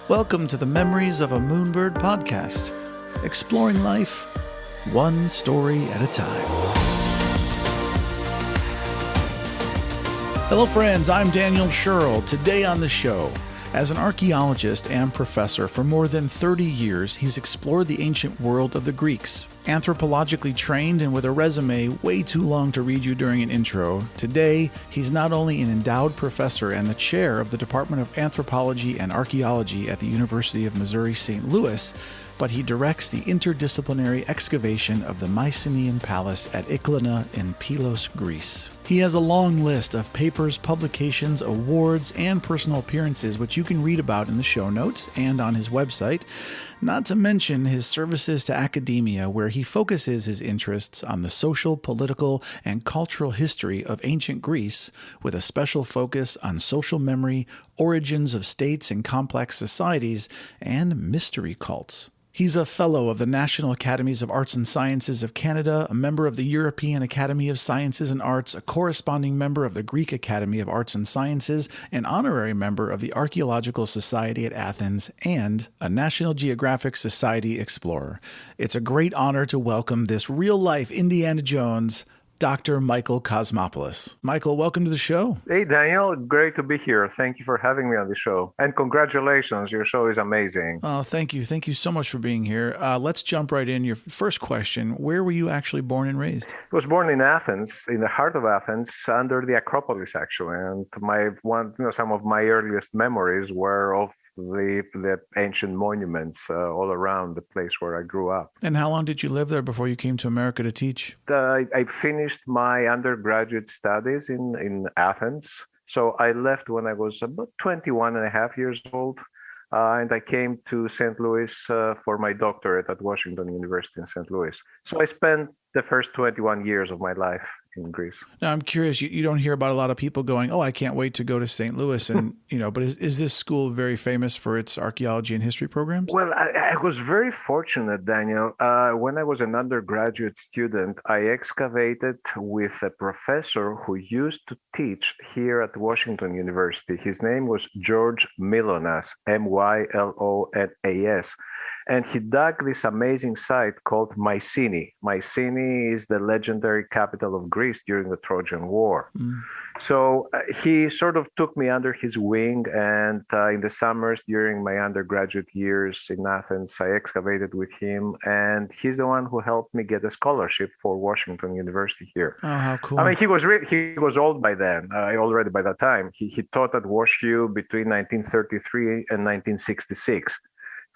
Welcome to the Memories of a Moonbird podcast, exploring life one story at a time. Hello friends, I'm Daniel Scherl. Today on the show, as an archaeologist and professor for more than 30 years, he's explored the ancient world of the Greeks. Anthropologically trained and with a resume way too long to read you during an intro, today he's not only an endowed professor and the chair of the Department of Anthropology and Archaeology at the University of Missouri-St. Louis, but he directs the interdisciplinary excavation of the Mycenaean Palace at Eklina in Pylos, Greece. He has a long list of papers, publications, awards, and personal appearances, which you can read about in the show notes and on his website, not to mention his services to academia, where he focuses his interests on the social, political, and cultural history of ancient Greece, with a special focus on social memory, origins of states and complex societies, and mystery cults. He's a fellow of the National Academies of Arts and Sciences of Canada, a member of the European Academy of Sciences and Arts, a corresponding member of the Greek Academy of Arts and Sciences, an honorary member of the Archaeological Society at Athens, and a National Geographic Society explorer. It's a great honor to welcome this real-life Indiana Jones, Dr. Michael Cosmopoulos. Michael, welcome to the show. Hey, Daniel. Great to be here. Thank you for having me on the show. And congratulations. Your show is amazing. Oh, thank you. Thank you so much for being here. Let's jump right in. Your first question, where were you actually born and raised? I was born in Athens, in the heart of Athens, under the Acropolis, actually. And some of my earliest memories were of the ancient monuments all around the place where I grew up. And how long did you live there before you came to America to teach? I finished my undergraduate studies in Athens. So I left when I was about 21 and a half years old. And I came to St. Louis for my doctorate at Washington University in St. Louis. So I spent the first 21 years of my life in Greece. Now, I'm curious, you don't hear about a lot of people going, I can't wait to go to St. Louis. And, but is this school very famous for its archaeology and history programs? Well, I was very fortunate, Daniel. When I was an undergraduate student, I excavated with a professor who used to teach here at Washington University. His name was George Mylonas, Mylonas. And he dug this amazing site called Mycenae. Mycenae is the legendary capital of Greece during the Trojan War. So he sort of took me under his wing, and in the summers during my undergraduate years in Athens, I excavated with him, and he's the one who helped me get a scholarship for Washington University here. Oh, how cool. I mean, he was old by then, already by that time. He taught at WashU between 1933 and 1966.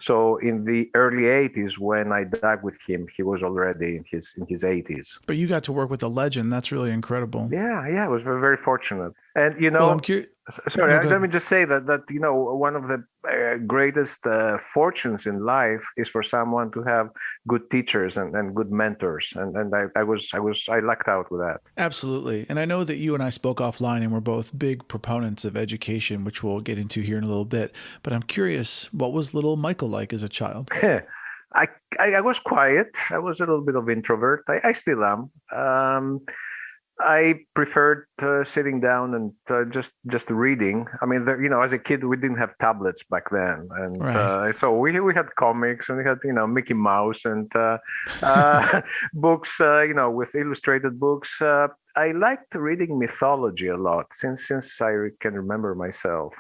So in the early 80s, when I dug with him, he was already in his 80s. But you got to work with a legend. That's really incredible. Yeah, I was very, very fortunate. And, Well, I'm curious. sorry, let me just say that one of the greatest fortunes in life is for someone to have good teachers and good mentors. And I lucked out with that. Absolutely. And I know that you and I spoke offline and we're both big proponents of education, which we'll get into here in a little bit. But I'm curious, what was little Michael like as a child? I was quiet. I was a little bit of introvert. I still am. I preferred sitting down and just reading. I mean, as a kid, we didn't have tablets back then, and Right. So we had comics and we had Mickey Mouse and books, with illustrated books. I liked reading mythology a lot since I can remember myself.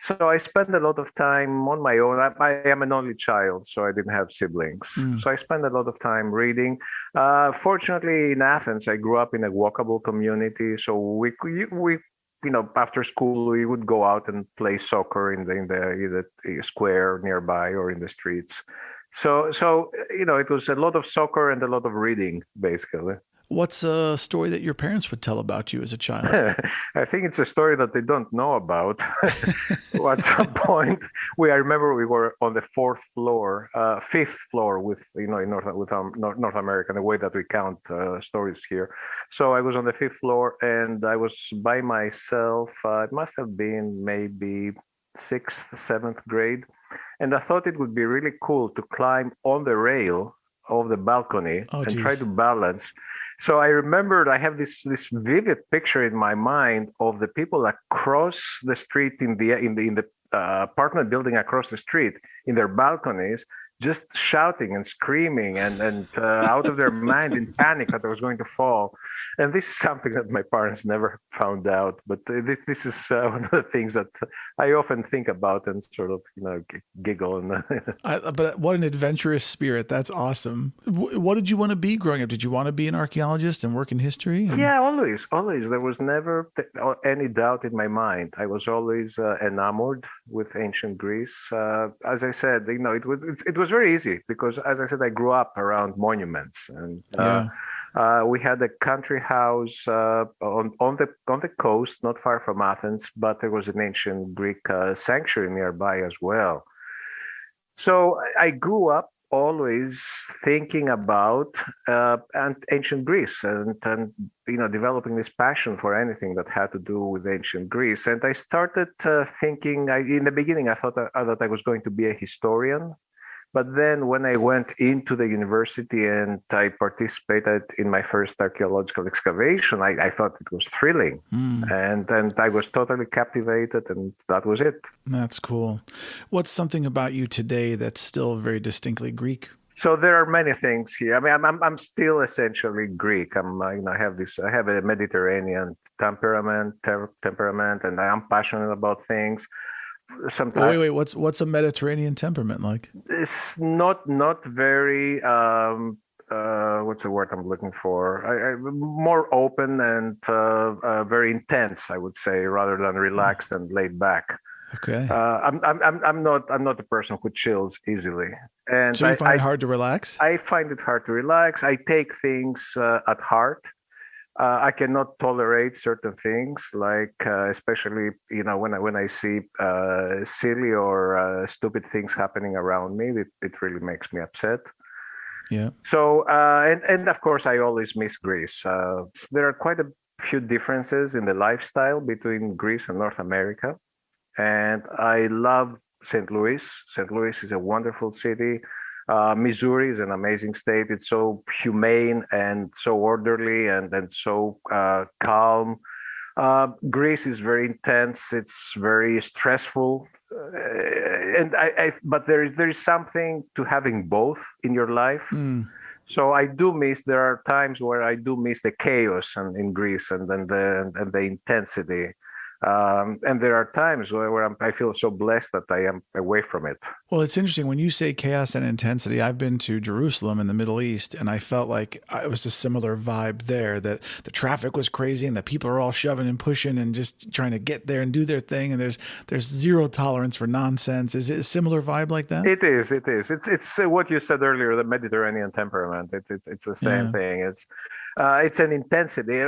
So I spent a lot of time on my own. I am an only child, so I didn't have siblings. So I spent a lot of time reading. Fortunately, in Athens, I grew up in a walkable community. So we after school, we would go out and play soccer in the square nearby or in the streets. So it was a lot of soccer and a lot of reading, basically. What's a story that your parents would tell about you as a child? I think it's a story that they don't know about. At some point, I remember we were on the fifth floor with in North America, the way that we count stories here. So I was on the fifth floor and I was by myself. It must have been maybe 6th, 7th grade. And I thought it would be really cool to climb on the rail of the balcony and try to balance. So I remembered I have this vivid picture in my mind of the people across the street in the apartment building across the street in their balconies, just shouting and screaming and out of their mind in panic that I was going to fall. And this is something that my parents never found out. But this is one of the things that I often think about and sort of, giggle. And But what an adventurous spirit. That's awesome. What did you want to be growing up? Did you want to be an archaeologist and work in history? Yeah, always, always. There was never any doubt in my mind. I was always enamored with ancient Greece. As I said, it was very easy because, as I said, I grew up around monuments, and we had a country house on the coast, not far from Athens, but there was an ancient Greek sanctuary nearby as well. So I grew up always thinking about ancient Greece and developing this passion for anything that had to do with ancient Greece. And I started thinking. In the beginning, I thought that I was going to be a historian. But then when I went into the university and I participated in my first archaeological excavation, I thought it was thrilling. And I was totally captivated, and that was it. That's cool. What's something about you today that's still very distinctly Greek? So there are many things here. I mean, I'm still essentially Greek. I have a Mediterranean temperament, and I am passionate about things. Sometimes. Wait. What's a Mediterranean temperament like? It's not very. What's the word I'm looking for? More open and very intense, I would say, rather than relaxed and laid back. Okay. I'm not a person who chills easily, and so you find it hard to relax? I find it hard to relax. I take things at heart. I cannot tolerate certain things, like especially when I see silly or stupid things happening around me. It really makes me upset. Yeah. So and of course I always miss Greece. There are quite a few differences in the lifestyle between Greece and North America, and I love St. Louis. St. Louis is a wonderful city. Missouri is an amazing state. It's so humane and so orderly and so calm. Greece is very intense. It's very stressful. But there is something to having both in your life. So I do miss. There are times where I do miss the chaos in Greece and the intensity. And there are times where I feel so blessed that I am away from it. Well, it's interesting when you say chaos and intensity. I've been to Jerusalem in the Middle East, and I felt like it was a similar vibe there, that the traffic was crazy and the people are all shoving and pushing and just trying to get there and do their thing. And there's zero tolerance for nonsense. Is it a similar vibe like that? It is. It's what you said earlier, the Mediterranean temperament. It's the same thing. It's an intensity.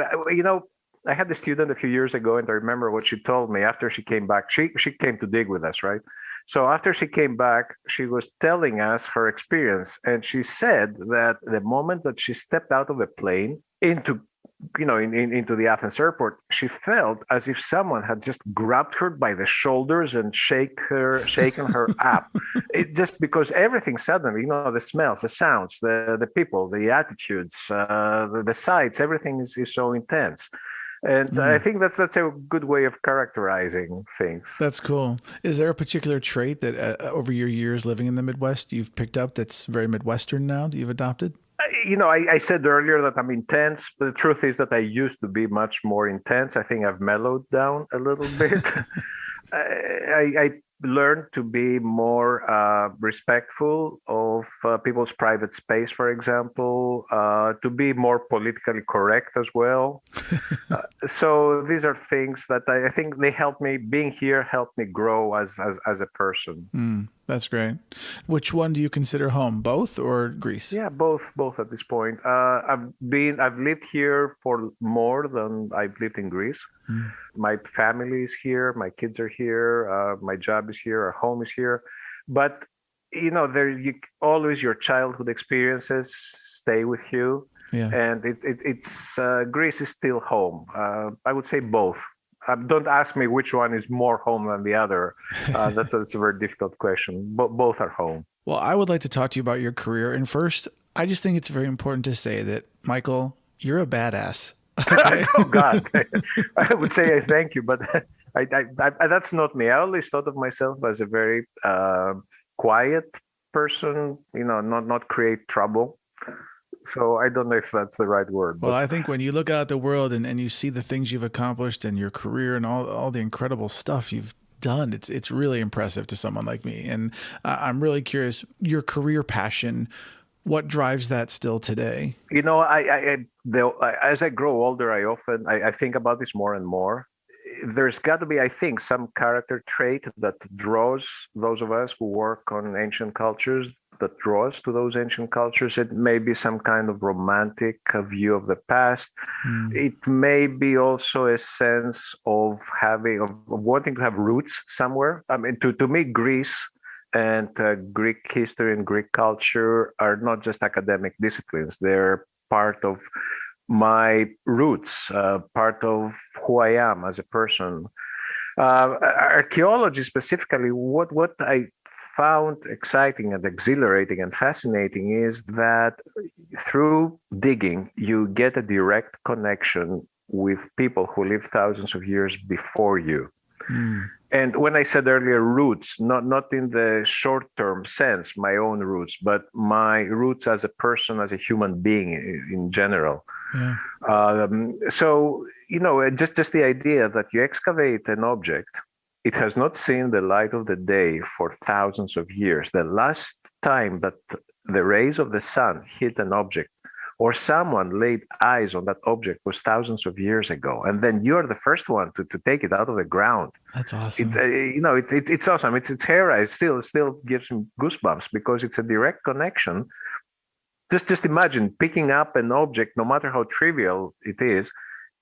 I had a student a few years ago, and I remember what she told me after she came back. She came to dig with us, right? So after she came back, she was telling us her experience, and she said that the moment that she stepped out of the plane into the Athens airport, she felt as if someone had just grabbed her by the shoulders and shaken her up. It just because everything suddenly, the smells, the sounds, the people, the attitudes, the sights, everything is so intense. And I think that's a good way of characterizing things. That's cool. Is there a particular trait that over your years living in the Midwest you've picked up that's very Midwestern now that you've adopted? I said earlier that I'm intense, but the truth is that I used to be much more intense. I think I've mellowed down a little bit. I learned to be more respectful of people's private space, for example, to be more politically correct as well. So these are things that I think they help me. Being here helped me grow as a person. That's great. Which one do you consider home, both or Greece? Yeah, both at this point. I've lived here for more than I've lived in Greece. My family is here, my kids are here, my job is here, our home is here. But always your childhood experiences stay with you. Yeah. And it's Greece is still home. I would say both. Don't ask me which one is more home than the other. That's a very difficult question. Both are home. Well, I would like to talk to you about your career. And first, I just think it's very important to say that, Michael, you're a badass. Okay? Oh, God. I would say I thank you, but That's not me. I always thought of myself as a very quiet person, not create trouble. So I don't know if that's the right word, Well, but I think when you look out at the world and you see the things you've accomplished and your career and all the incredible stuff you've done, it's really impressive to someone like me. And I'm really curious, your career passion, what drives that still today? as I grow older, I think about this more and more. There's got to be, I think, some character trait that draws those of us who work on ancient cultures, that draws to those ancient cultures. It may be some kind of romantic view of the past. Mm. It may be also a sense of wanting to have roots somewhere. I mean, to me, Greece and Greek history and Greek culture are not just academic disciplines. They're part of my roots, part of who I am as a person. Archaeology specifically, what I found exciting and exhilarating and fascinating is that through digging, you get a direct connection with people who lived thousands of years before you. Mm. And when I said earlier roots, not in the short term sense, my own roots, but my roots as a person, as a human being in general. Yeah. Just the idea that you excavate an object, it has not seen the light of the day for thousands of years. The last time that the rays of the sun hit an object or someone laid eyes on that object was thousands of years ago, and then you're the first one to take it out of the ground. That's awesome. It's awesome. It's hair eyes. Still gives me goosebumps because it's a direct connection. Just imagine picking up an object, no matter how trivial it is,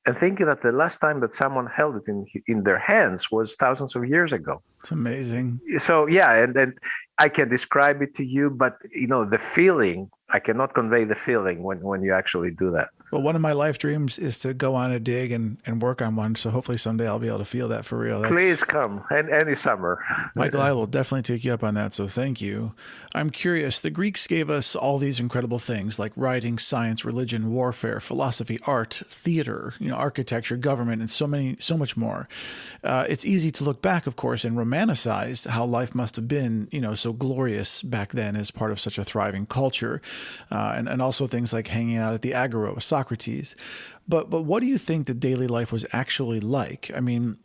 and thinking that the last time that someone held it in their hands was thousands of years ago. It's amazing. So yeah, and I can describe it to you, but the feeling, I cannot convey the feeling when you actually do that. Well, one of my life dreams is to go on a dig and work on one. So hopefully someday I'll be able to feel that for real. Please come any summer. Michael, I will definitely take you up on that. So thank you. I'm curious. The Greeks gave us all these incredible things like writing, science, religion, warfare, philosophy, art, theater, architecture, government, and so much more. It's easy to look back, of course, and romanticize how life must have been, so glorious back then as part of such a thriving culture. And also things like hanging out at the Agora with Socrates. But what do you think the daily life was actually like? I mean,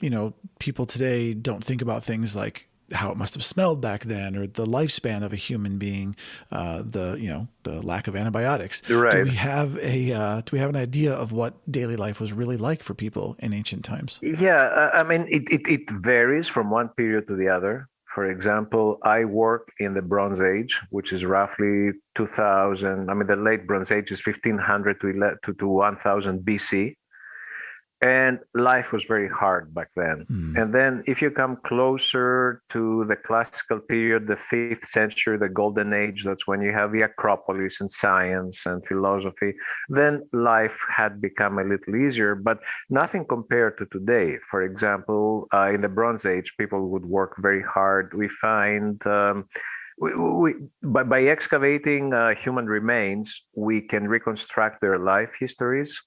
people today don't think about things like how it must have smelled back then, or the lifespan of a human being, the lack of antibiotics. Right. Do we have an idea of what daily life was really like for people in ancient times? Yeah, I mean, it varies from one period to the other. For example, I work in the Bronze Age, which is roughly 2000. I mean, the late Bronze Age is 1500 to 1000 BC. And life was very hard back then. Mm. And then if you come closer to the classical period, the 5th century, the Golden Age, that's when you have the Acropolis and science and philosophy, then life had become a little easier, but nothing compared to today. For example, in the Bronze Age, people would work very hard. We find by excavating human remains, we can reconstruct their life histories.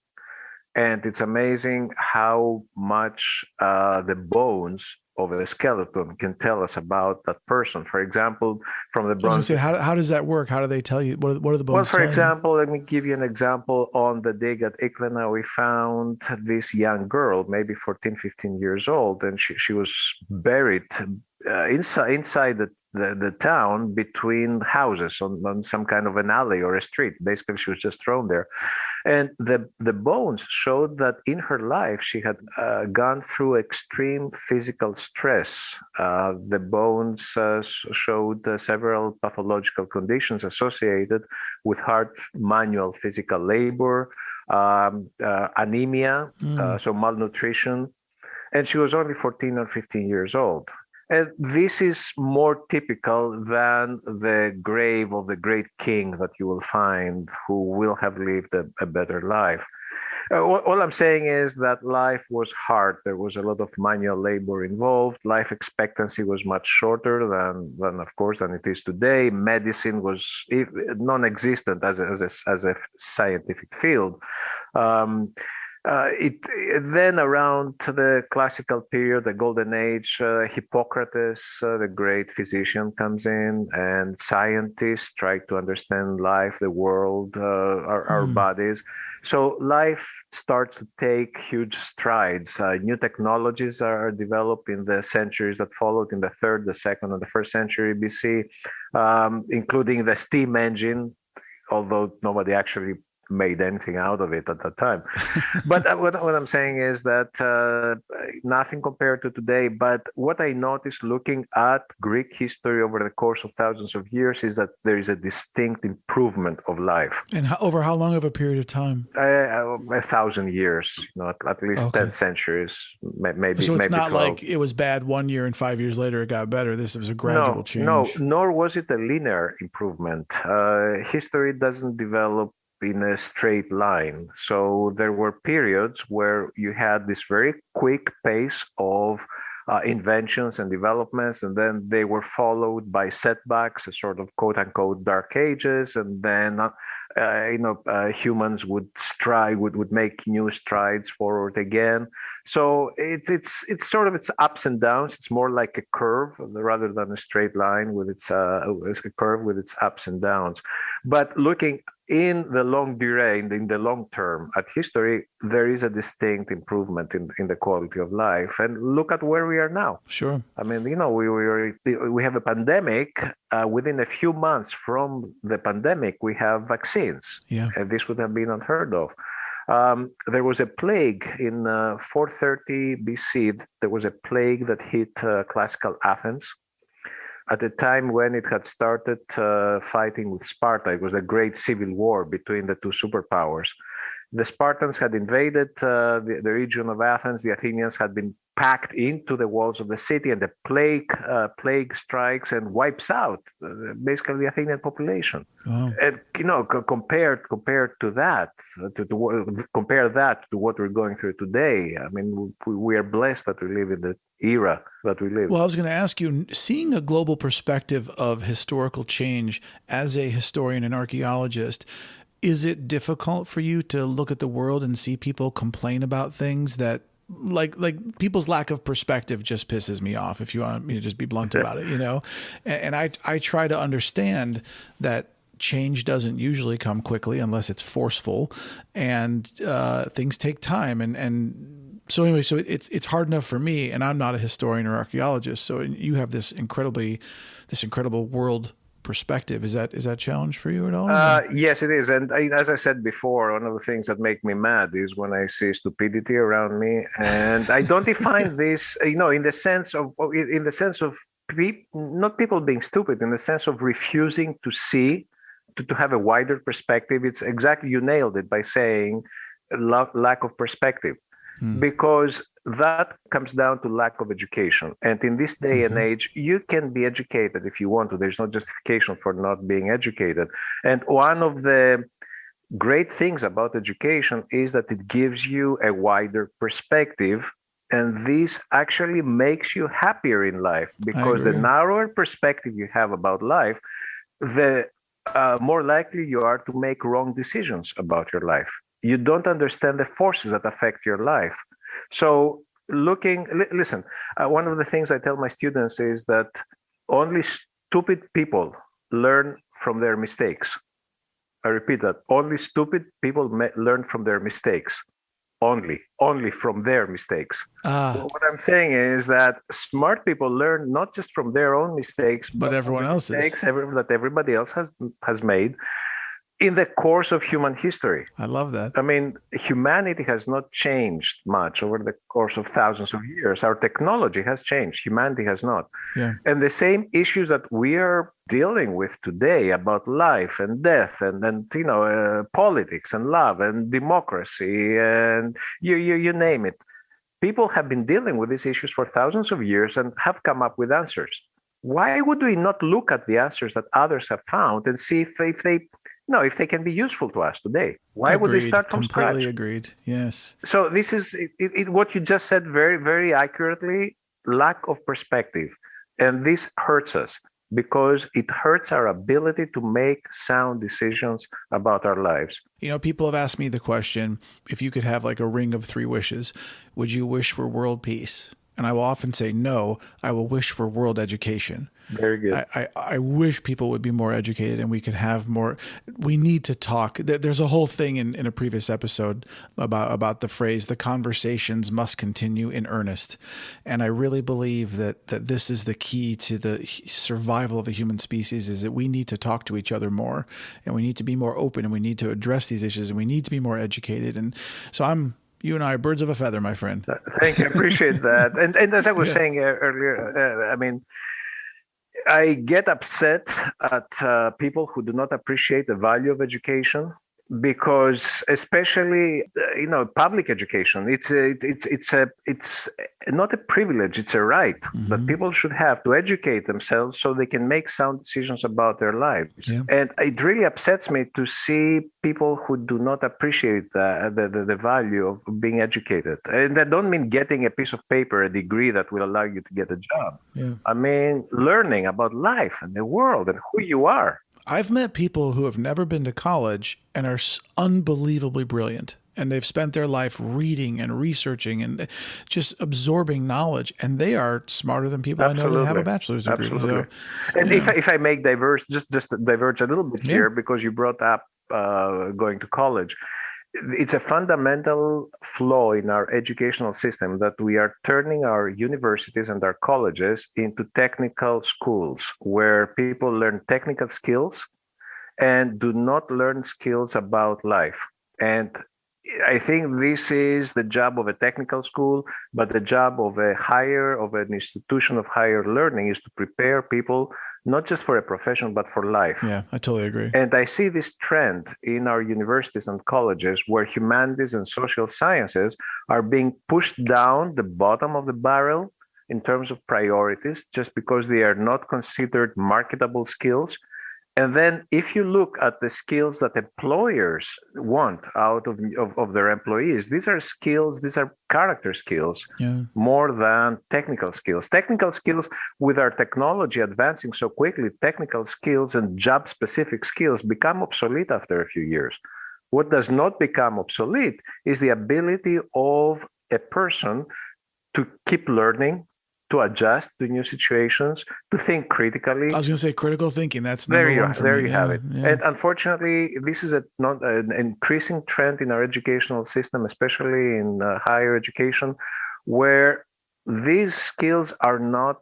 And it's amazing how much the bones of a skeleton can tell us about that person. For example, from the Bronze. Say, how does that work? How do they tell you? What are the bones? Well, for example, let me give you an example. On the dig at Iklena, we found this young girl, maybe 14, 15 years old, and she was buried inside the town between houses on some kind of an alley or a street. Basically, she was just thrown there. And the bones showed that in her life, she had gone through extreme physical stress. The bones showed several pathological conditions associated with hard manual physical labor, anemia, so malnutrition. And she was only 14 or 15 years old. And this is more typical than the grave of the great king that you will find who will have lived a better life. All I'm saying is that life was hard. There was a lot of manual labor involved. Life expectancy was much shorter than of course, than it is today. Medicine was non-existent as a scientific field. Then around the classical period, the golden age, Hippocrates, the great physician, comes in, and scientists try to understand life, the world, our Hmm. bodies. So life starts to take huge strides. New technologies are developed in the centuries that followed, in the third, the second, and the first century BC, including the steam engine, although nobody actually made anything out of it at that time. But what I'm saying is that nothing compared to today. But what I noticed looking at Greek history over the course of thousands of years is that there is a distinct improvement of life. And over how long of a period of time? 1,000 years, at least Okay. 10 centuries, maybe So it's maybe not 12. like it was bad one year and 5 years later it got better. This was a gradual No, change. nor was it a linear improvement. History doesn't develop in a straight line. So there were periods where you had this very quick pace of inventions and developments, and then they were followed by setbacks, a sort of quote unquote dark ages, and then humans would make new strides forward again. So it's sort of its ups and downs. It's more like a curve rather than a straight line with it's a curve with its ups and downs. But looking in the long durée, in the long term at history, there is a distinct improvement in the quality of life. And look at where we are now. Sure. I mean, we have a pandemic. Within a few months from the pandemic, we have vaccines. Yeah. And this would have been unheard of. There was a plague in 430 BC. There was a plague that hit classical Athens at the time when it had started fighting with Sparta. It was a great civil war between the two superpowers. The Spartans had invaded the region of Athens. The Athenians had been packed into the walls of the city, and the plague strikes and wipes out basically the Athenian population. Wow. And compared to that, compare that to what we're going through today. I mean, we are blessed that we live in the era that we live. Well, I was going to ask you, seeing a global perspective of historical change as a historian and archaeologist, is it difficult for you to look at the world and see people complain about things that like people's lack of perspective just pisses me off, if you want me to just be blunt about it, And I try to understand that change doesn't usually come quickly unless it's forceful, and things take time. And so anyway, so it's hard enough for me, and I'm not a historian or archaeologist. So you have this incredible world perspective. Is that a challenge for you at all? Yes, it is. And as I said before, one of the things that make me mad is when I see stupidity around me, and I don't define this, in the sense of not people being stupid, in the sense of refusing to see, to have a wider perspective. It's exactly, you nailed it by saying lack of perspective. Because that comes down to lack of education. And in this day and age, you can be educated if you want to. There's no justification for not being educated. And one of the great things about education is that it gives you a wider perspective. And this actually makes you happier in life, because the narrower perspective you have about life, the more likely you are to make wrong decisions about your life. You don't understand the forces that affect your life. So listen, one of the things I tell my students is that only stupid people learn from their mistakes. I repeat that. Only stupid people learn from their mistakes. Only from their mistakes. So what I'm saying is that smart people learn not just from their own mistakes, but everyone else's mistakes that everybody else has made in the course of human history. I love that. I mean, humanity has not changed much over the course of thousands of years. Our technology has changed. Humanity has not. Yeah. And the same issues that we are dealing with today about life and death and politics and love and democracy and you name it. People have been dealing with these issues for thousands of years and have come up with answers. Why would we not look at the answers that others have found and see if they can be useful to us today? Why would we start from scratch? Completely agreed. Yes. So this is what you just said very, very accurately, lack of perspective. And this hurts us. because it hurts our ability to make sound decisions about our lives. People have asked me the question, if you could have like a ring of 3 wishes, would you wish for world peace? And I will often say, no, I will wish for world education. Very good. I wish people would be more educated and we could have more. We need to talk. There's a whole thing in a previous episode about the phrase, the conversations must continue in earnest. And I really believe that this is the key to the survival of the human species, is that we need to talk to each other more, and we need to be more open, and we need to address these issues, and we need to be more educated. And so you and I are birds of a feather, my friend. Thank you. I appreciate that. And as I was saying earlier, I get upset at people who do not appreciate the value of education, because especially public education, it's not a privilege, it's a right that people should have to educate themselves so they can make sound decisions about their lives. Yeah. And it really upsets me to see people who do not appreciate the value of being educated. And I don't mean getting a piece of paper, a degree that will allow you to get a job. Yeah. I mean learning about life and the world and who you are. I've met people who have never been to college and are unbelievably brilliant. And they've spent their life reading and researching and just absorbing knowledge. And they are smarter than people Absolutely. I know that have a bachelor's degree. Absolutely. So, and if I make just diverge a little bit here, because you brought up going to college. It's a fundamental flaw in our educational system that we are turning our universities and our colleges into technical schools where people learn technical skills and do not learn skills about life. And I think this is the job of a technical school, but the job of an institution of higher learning is to prepare people not just for a profession, but for life. Yeah, I totally agree. And I see this trend in our universities and colleges where humanities and social sciences are being pushed down the bottom of the barrel in terms of priorities, just because they are not considered marketable skills. And then if you look at the skills that employers want out of their employees, these are character skills, more than technical skills. Technical skills, with our technology advancing so quickly, technical skills and job-specific skills become obsolete after a few years. What does not become obsolete is the ability of a person to keep learning, to adjust to new situations, to think critically. I was going to say critical thinking. That's number one for me. There you have it. Yeah. And unfortunately, this is not an increasing trend in our educational system, especially in higher education, where these skills are not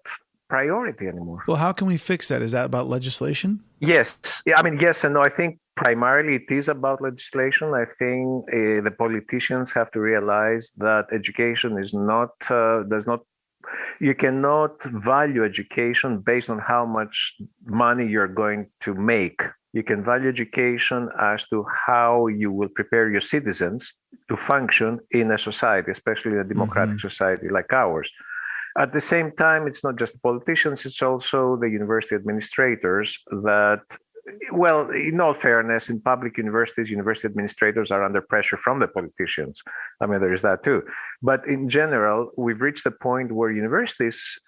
priority anymore. Well, how can we fix that? Is that about legislation? Yes. I mean, yes and no. I think primarily it is about legislation. I think the politicians have to realize that education is you cannot value education based on how much money you're going to make. You can value education as to how you will prepare your citizens to function in a society, especially a democratic society like ours. At the same time, it's not just the politicians, it's also the university administrators that, well, in all fairness, in public universities, university administrators are under pressure from the politicians. I mean, there is that too. But in general, we've reached a point where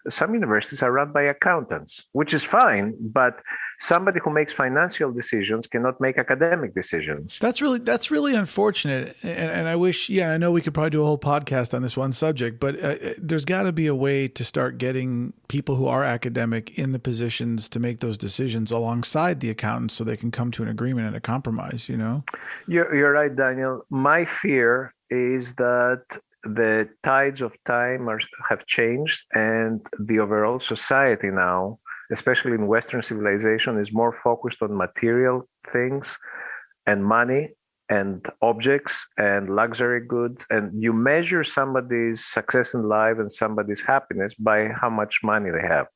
some universities are run by accountants, which is fine, but somebody who makes financial decisions cannot make academic decisions. That's really unfortunate. And I wish, I know we could probably do a whole podcast on this one subject, but there's got to be a way to start getting people who are academic in the positions to make those decisions alongside the accountants so they can come to an agreement and a compromise, You're right, Daniel. My fear is that the tides of time have changed, and the overall society now, especially in Western civilization, is more focused on material things and money and objects and luxury goods. And you measure somebody's success in life and somebody's happiness by how much money they have.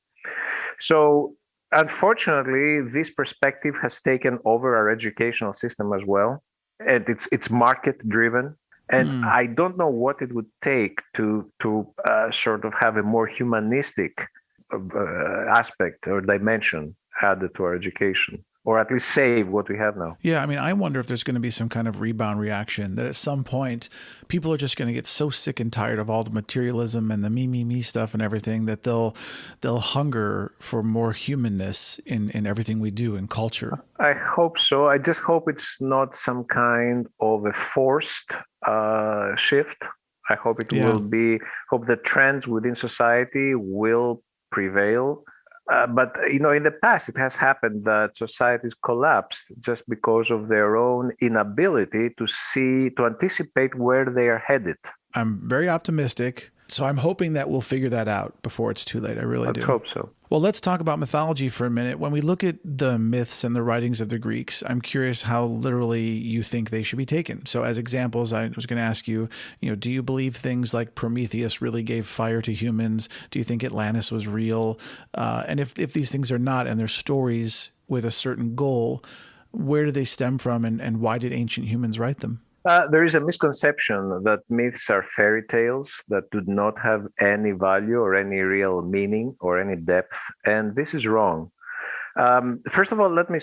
So unfortunately, this perspective has taken over our educational system as well. And it's market driven. And I don't know what it would take to sort of have a more humanistic aspect or dimension added to our education. or at least save what we have now. Yeah, I mean, I wonder if there's going to be some kind of rebound reaction that at some point people are just going to get so sick and tired of all the materialism and the me stuff and everything that they'll hunger for more humanness in everything we do in culture. I hope so. I just hope it's not some kind of a forced shift. I hope it will be, hope the trends within society will prevail. But in the past, it has happened that societies collapsed just because of their own inability to anticipate where they are headed. I'm very optimistic, so I'm hoping that we'll figure that out before it's too late. I really do. Let's hope so. Well, let's talk about mythology for a minute. When we look at the myths and the writings of the Greeks, I'm curious how literally you think they should be taken. So as examples, I was going to ask you, do you believe things like Prometheus really gave fire to humans? Do you think Atlantis was real? And if these things are not, and they're stories with a certain goal, where do they stem from, and why did ancient humans write them? There is a misconception that myths are fairy tales that do not have any value or any real meaning or any depth, and this is wrong. First of all, let me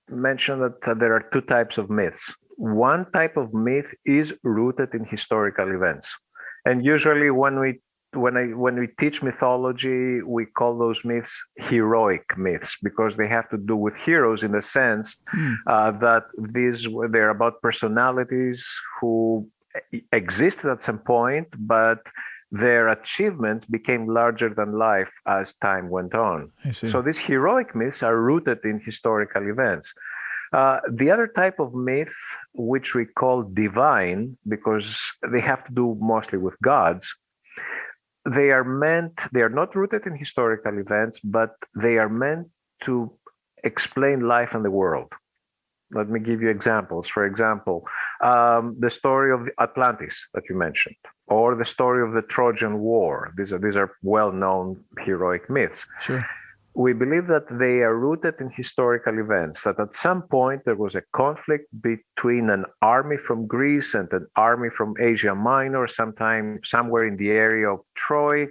mention that there are two types of myths. One type of myth is rooted in historical events, and usually when we teach mythology, we call those myths heroic myths because they have to do with heroes in the sense that they're about personalities who existed at some point, but their achievements became larger than life as time went on. I see. So these heroic myths are rooted in historical events. The other type of myth, which we call divine, because they have to do mostly with gods, they are not rooted in historical events, but they are meant to explain life and the world. Let me give you examples. For example, the story of Atlantis that you mentioned, or the story of the Trojan War. These are well-known heroic myths. Sure. We believe that they are rooted in historical events, that at some point there was a conflict between an army from Greece and an army from Asia Minor, somewhere in the area of Troy.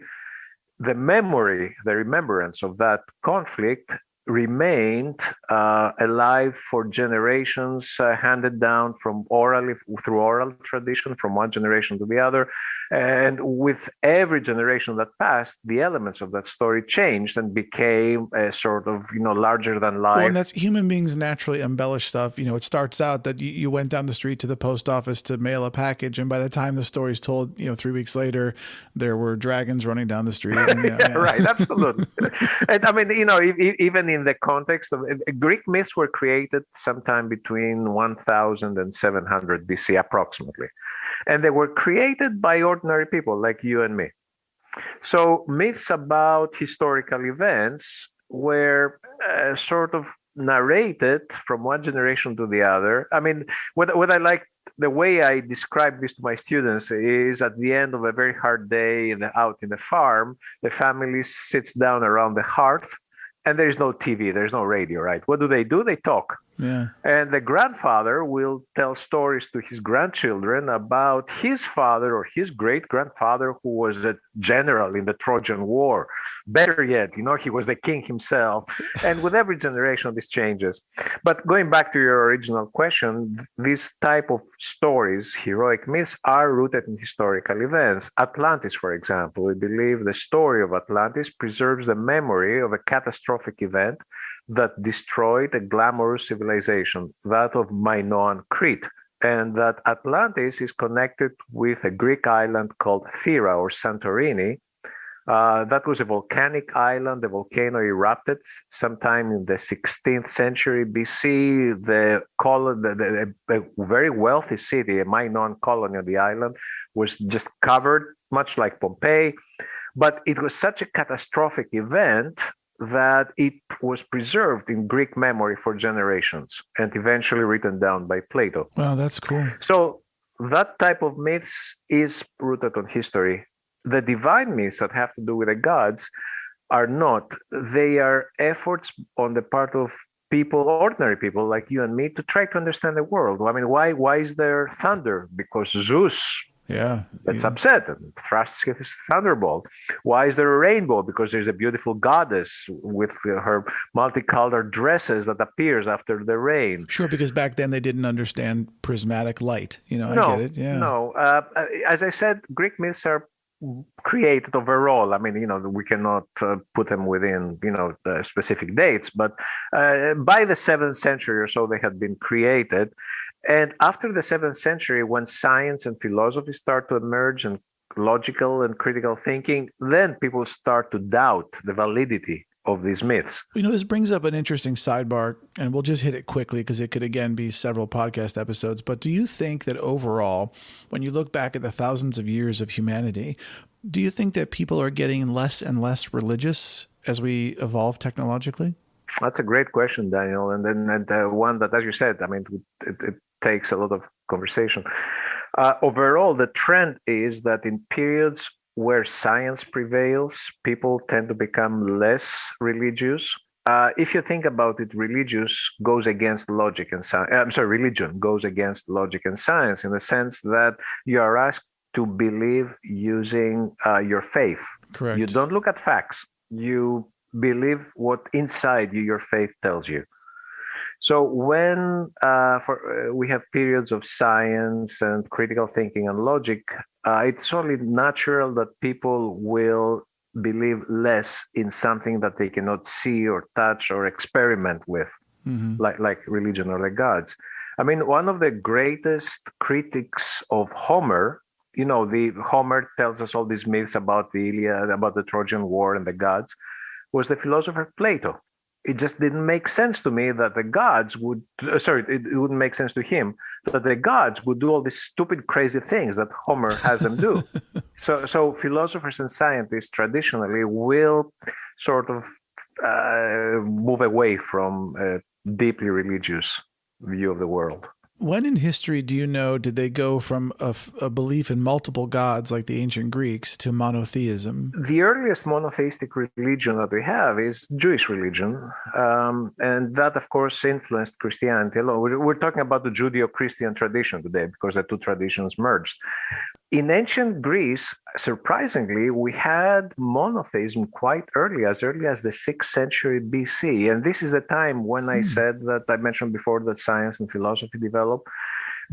The remembrance of that conflict remained alive for generations, handed down through oral tradition from one generation to the other. And with every generation that passed, the elements of that story changed and became a sort of, larger than life. Well, and that's human beings naturally embellish stuff. It starts out that you went down the street to the post office to mail a package, and by the time the story's told, 3 weeks later, there were dragons running down the street. And, Right, absolutely. And I mean, even in the context of Greek myths were created sometime between 1000 and 700 BC, approximately. And they were created by ordinary people like you and me. So myths about historical events were sort of narrated from one generation to the other. I mean, what I like, the way I describe this to my students is at the end of a very hard day out in the farm, the family sits down around the hearth, and there's no TV, there's no radio, right? What do? They talk. Yeah. And the grandfather will tell stories to his grandchildren about his father or his great-grandfather who was a general in the Trojan War. Better yet, he was the king himself. And with every generation, this changes. But going back to your original question, this type of stories, heroic myths, are rooted in historical events. Atlantis, for example, we believe the story of Atlantis preserves the memory of a catastrophic event that destroyed a glamorous civilization, that of Minoan Crete, and that Atlantis is connected with a Greek island called Thera or Santorini. That was a volcanic island. The volcano erupted sometime in the 16th century BC. A very wealthy city, a Minoan colony on the island, was just covered, much like Pompeii. But it was such a catastrophic event that it was preserved in Greek memory for generations and eventually written down by Plato. Wow, that's cool. So that type of myths is rooted on history. The divine myths that have to do with the gods are not. They are efforts on the part of people, ordinary people like you and me, to try to understand the world. I mean, why is there thunder? Because Zeus Yeah. That's upset and thrusts his thunderbolt. Why is there a rainbow? Because there's a beautiful goddess with her multicolored dresses that appears after the rain. Sure, because back then they didn't understand prismatic light. I get No, it. Yeah. no. As I said, Greek myths are created overall. I mean, we cannot put them within, the specific dates, but by the 7th century or so, they had been created. And after the 7th century, when science and philosophy start to emerge and logical and critical thinking, then people start to doubt the validity of these myths. This brings up an interesting sidebar, and we'll just hit it quickly because it could again be several podcast episodes. But do you think that overall, when you look back at the thousands of years of humanity, do you think that people are getting less and less religious as we evolve technologically? That's a great question, Daniel. And one that, as you said, I mean, it takes a lot of conversation. Overall, the trend is that in periods where science prevails, people tend to become less religious. If you think about it, religion goes against logic and science. Religion goes against logic and science in the sense that you are asked to believe using your faith. Correct. You don't look at facts. You believe what inside you, your faith tells you. So when we have periods of science and critical thinking and logic, it's only natural that people will believe less in something that they cannot see or touch or experiment with, like religion or like gods. I mean, one of the greatest critics of Homer, the Homer tells us all these myths about the Iliad, about the Trojan War and the gods, was the philosopher Plato. It just didn't make sense to me that the gods would, it wouldn't make sense to him that the gods would do all these stupid, crazy things that Homer has them do. So philosophers and scientists traditionally will sort of move away from a deeply religious view of the world. When in history did they go from a belief in multiple gods like the ancient Greeks to monotheism? The earliest monotheistic religion that we have is Jewish religion. And that, of course, influenced Christianity. We're talking about the Judeo-Christian tradition today because the two traditions merged. In ancient Greece, surprisingly, we had monotheism quite early as the 6th century BC. And this is the time when I said that I mentioned before that science and philosophy developed,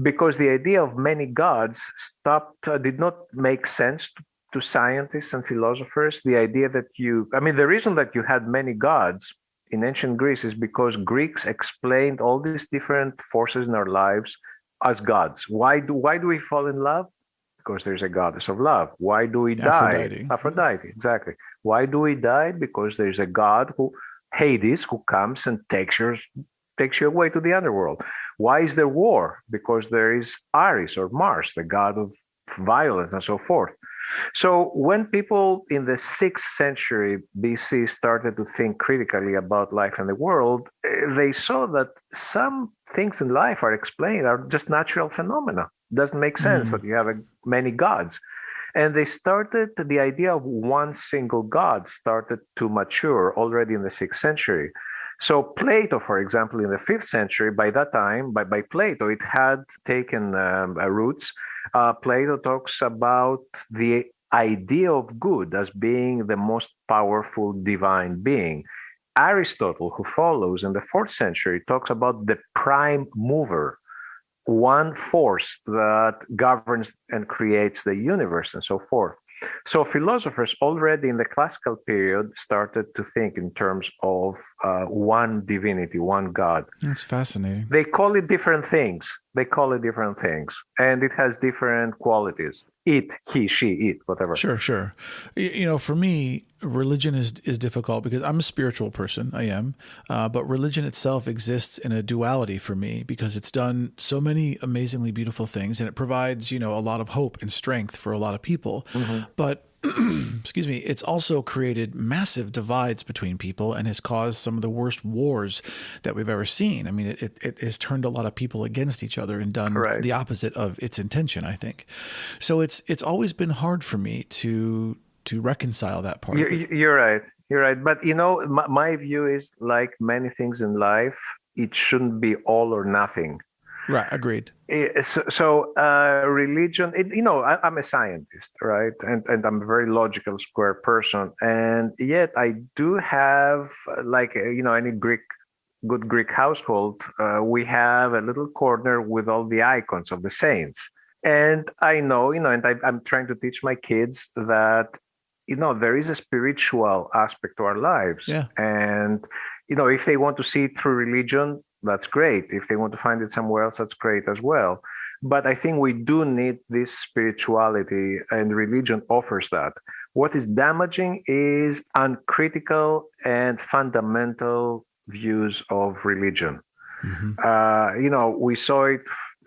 because the idea of many gods did not make sense to scientists and philosophers. The idea that the reason that you had many gods in ancient Greece is because Greeks explained all these different forces in our lives as gods. Why do we fall in love? Because there's a goddess of love. Why do we die? Aphrodite, exactly. Why do we die? Because there's a god Hades, who comes and takes you away to the underworld. Why is there war? Because there is Ares or Mars, the god of violence and so forth. So when people in the 6th century BC started to think critically about life and the world, they saw that some things in life are just natural phenomena. It doesn't make sense that you have many gods. And the idea of one single god started to mature already in the 6th century. So Plato, for example, in the 5th century, by that time, by Plato, it had taken roots. Plato talks about the idea of good as being the most powerful divine being. Aristotle, who follows in the 4th century, talks about the prime mover, one force that governs and creates the universe and so forth. So philosophers already in the classical period started to think in terms of one divinity, one God. That's fascinating. They call it different things. And it has different qualities. It, he, she, it, whatever. Sure. For me, religion is difficult because I'm a spiritual person. I am. But religion itself exists in a duality for me because it's done so many amazingly beautiful things and it provides, a lot of hope and strength for a lot of people. But excuse me, it's also created massive divides between people and has caused some of the worst wars that we've ever seen. I mean, it has turned a lot of people against each other and done the opposite of its intention, I think. So it's always been hard for me to reconcile that part. You're right. But, my view is like many things in life, it shouldn't be all or nothing. Right. Agreed. Religion, I'm a scientist, right? And I'm a very logical, square person. And yet I do have, like, any good Greek household, we have a little corner with all the icons of the saints. And I know, I'm trying to teach my kids that, there is a spiritual aspect to our lives. Yeah. And, if they want to see it through religion, that's great. If they want to find it somewhere else, that's great as well. But I think we do need this spirituality, and religion offers that. What is damaging is uncritical and fundamental views of religion. We saw it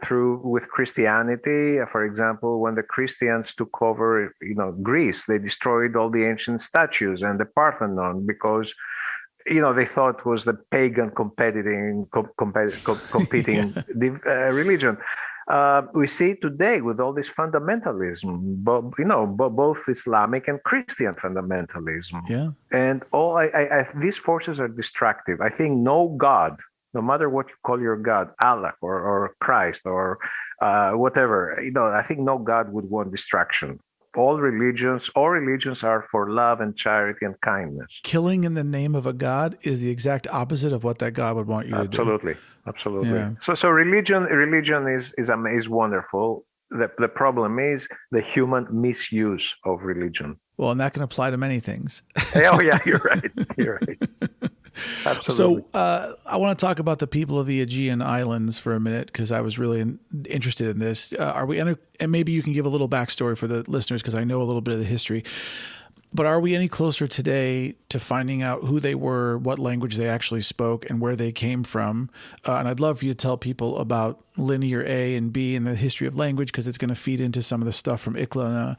through with Christianity. For example, when the Christians took over, Greece, they destroyed all the ancient statues and the Parthenon because they thought was the pagan competing religion. We see today with all this fundamentalism, both Islamic and Christian fundamentalism. Yeah. And these forces are destructive. I think no God, no matter what you call your God, Allah or Christ or whatever, I think no God would want destruction. All religions are for love and charity and kindness. Killing in the name of a god is the exact opposite of what that god would want you to do. Absolutely. Yeah. So religion is wonderful. The problem is the human misuse of religion. Well, and that can apply to many things. Oh yeah, you're right. You're right. Absolutely. So I want to talk about the people of the Aegean Islands for a minute because I was really interested in this. And maybe you can give a little backstory for the listeners because I know a little bit of the history. But are we any closer today to finding out who they were, what language they actually spoke, and where they came from? And I'd love for you to tell people about linear A and B and the history of language because it's going to feed into some of the stuff from ICLA.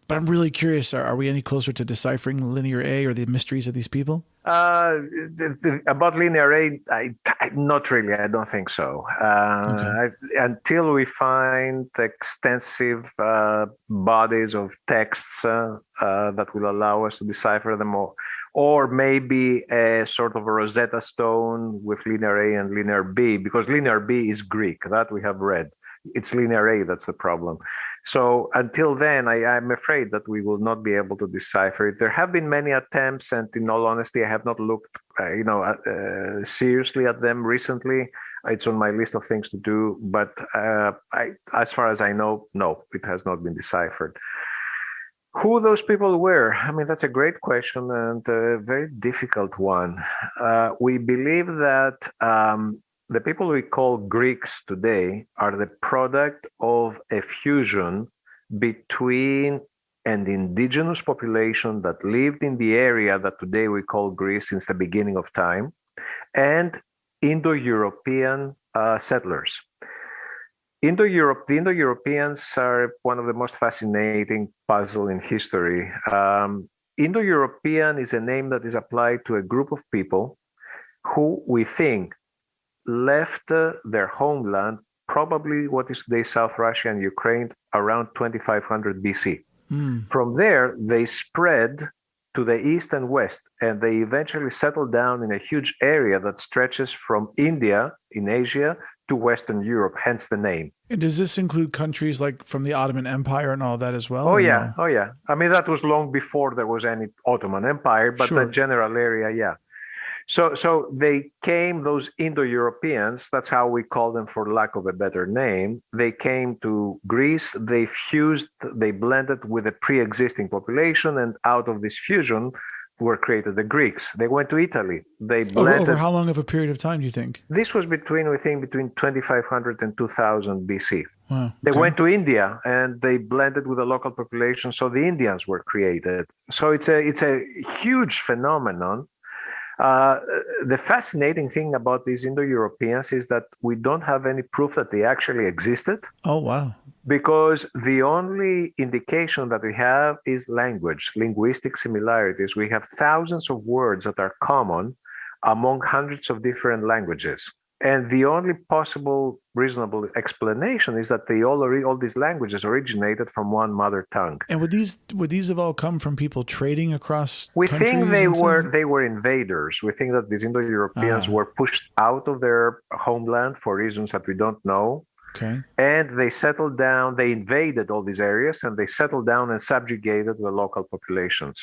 But I'm really curious, are we any closer to deciphering linear A or the mysteries of these people? About linear A, not really. I don't think so. Okay. Until we find extensive bodies of texts that will allow us to decipher them all, or maybe a sort of a Rosetta Stone with linear A and linear B, because linear B is Greek, that we have read. It's linear A that's the problem. So until then, I'm afraid that we will not be able to decipher it. There have been many attempts, and in all honesty, I have not looked, seriously at them recently. It's on my list of things to do, but as far as I know, no, it has not been deciphered. Who those people were? I mean, that's a great question and a very difficult one. We believe that the people we call Greeks today are the product of a fusion between an indigenous population that lived in the area that today we call Greece since the beginning of time, and Indo-European settlers. The Indo-Europeans are one of the most fascinating puzzles in history. Indo-European is a name that is applied to a group of people who we think left their homeland, probably what is today South Russia and Ukraine, around 2500 BC. From there, they spread to the east and west, and they eventually settled down in a huge area that stretches from India in Asia to Western Europe, hence the name. And does this include countries like from the Ottoman Empire and all that as well? Oh, yeah. No? Oh, yeah. I mean, that was long before there was any Ottoman Empire, but sure. The general area, yeah. So they came, those Indo-Europeans, that's how we call them for lack of a better name. They came to Greece, they fused, they blended with a pre-existing population, and out of this fusion were created the Greeks. They went to Italy. They blended. Over how long of a period of time do you think? This was between 2500 and 2000 BC. Wow, okay. They went to India and they blended with the local population, so the Indians were created. So it's a huge phenomenon. The fascinating thing about these Indo-Europeans is that we don't have any proof that they actually existed. Oh, wow. Because the only indication that we have is language, linguistic similarities. We have thousands of words that are common among hundreds of different languages. And the only possible reasonable explanation is that all these languages originated from one mother tongue. And would these have all come from people trading across We think countries and stuff? they were invaders. We think that these Indo-Europeans Ah, were pushed out of their homeland for reasons that we don't know. okay. And they settled down, they invaded all these areas and they settled down and subjugated the local populations.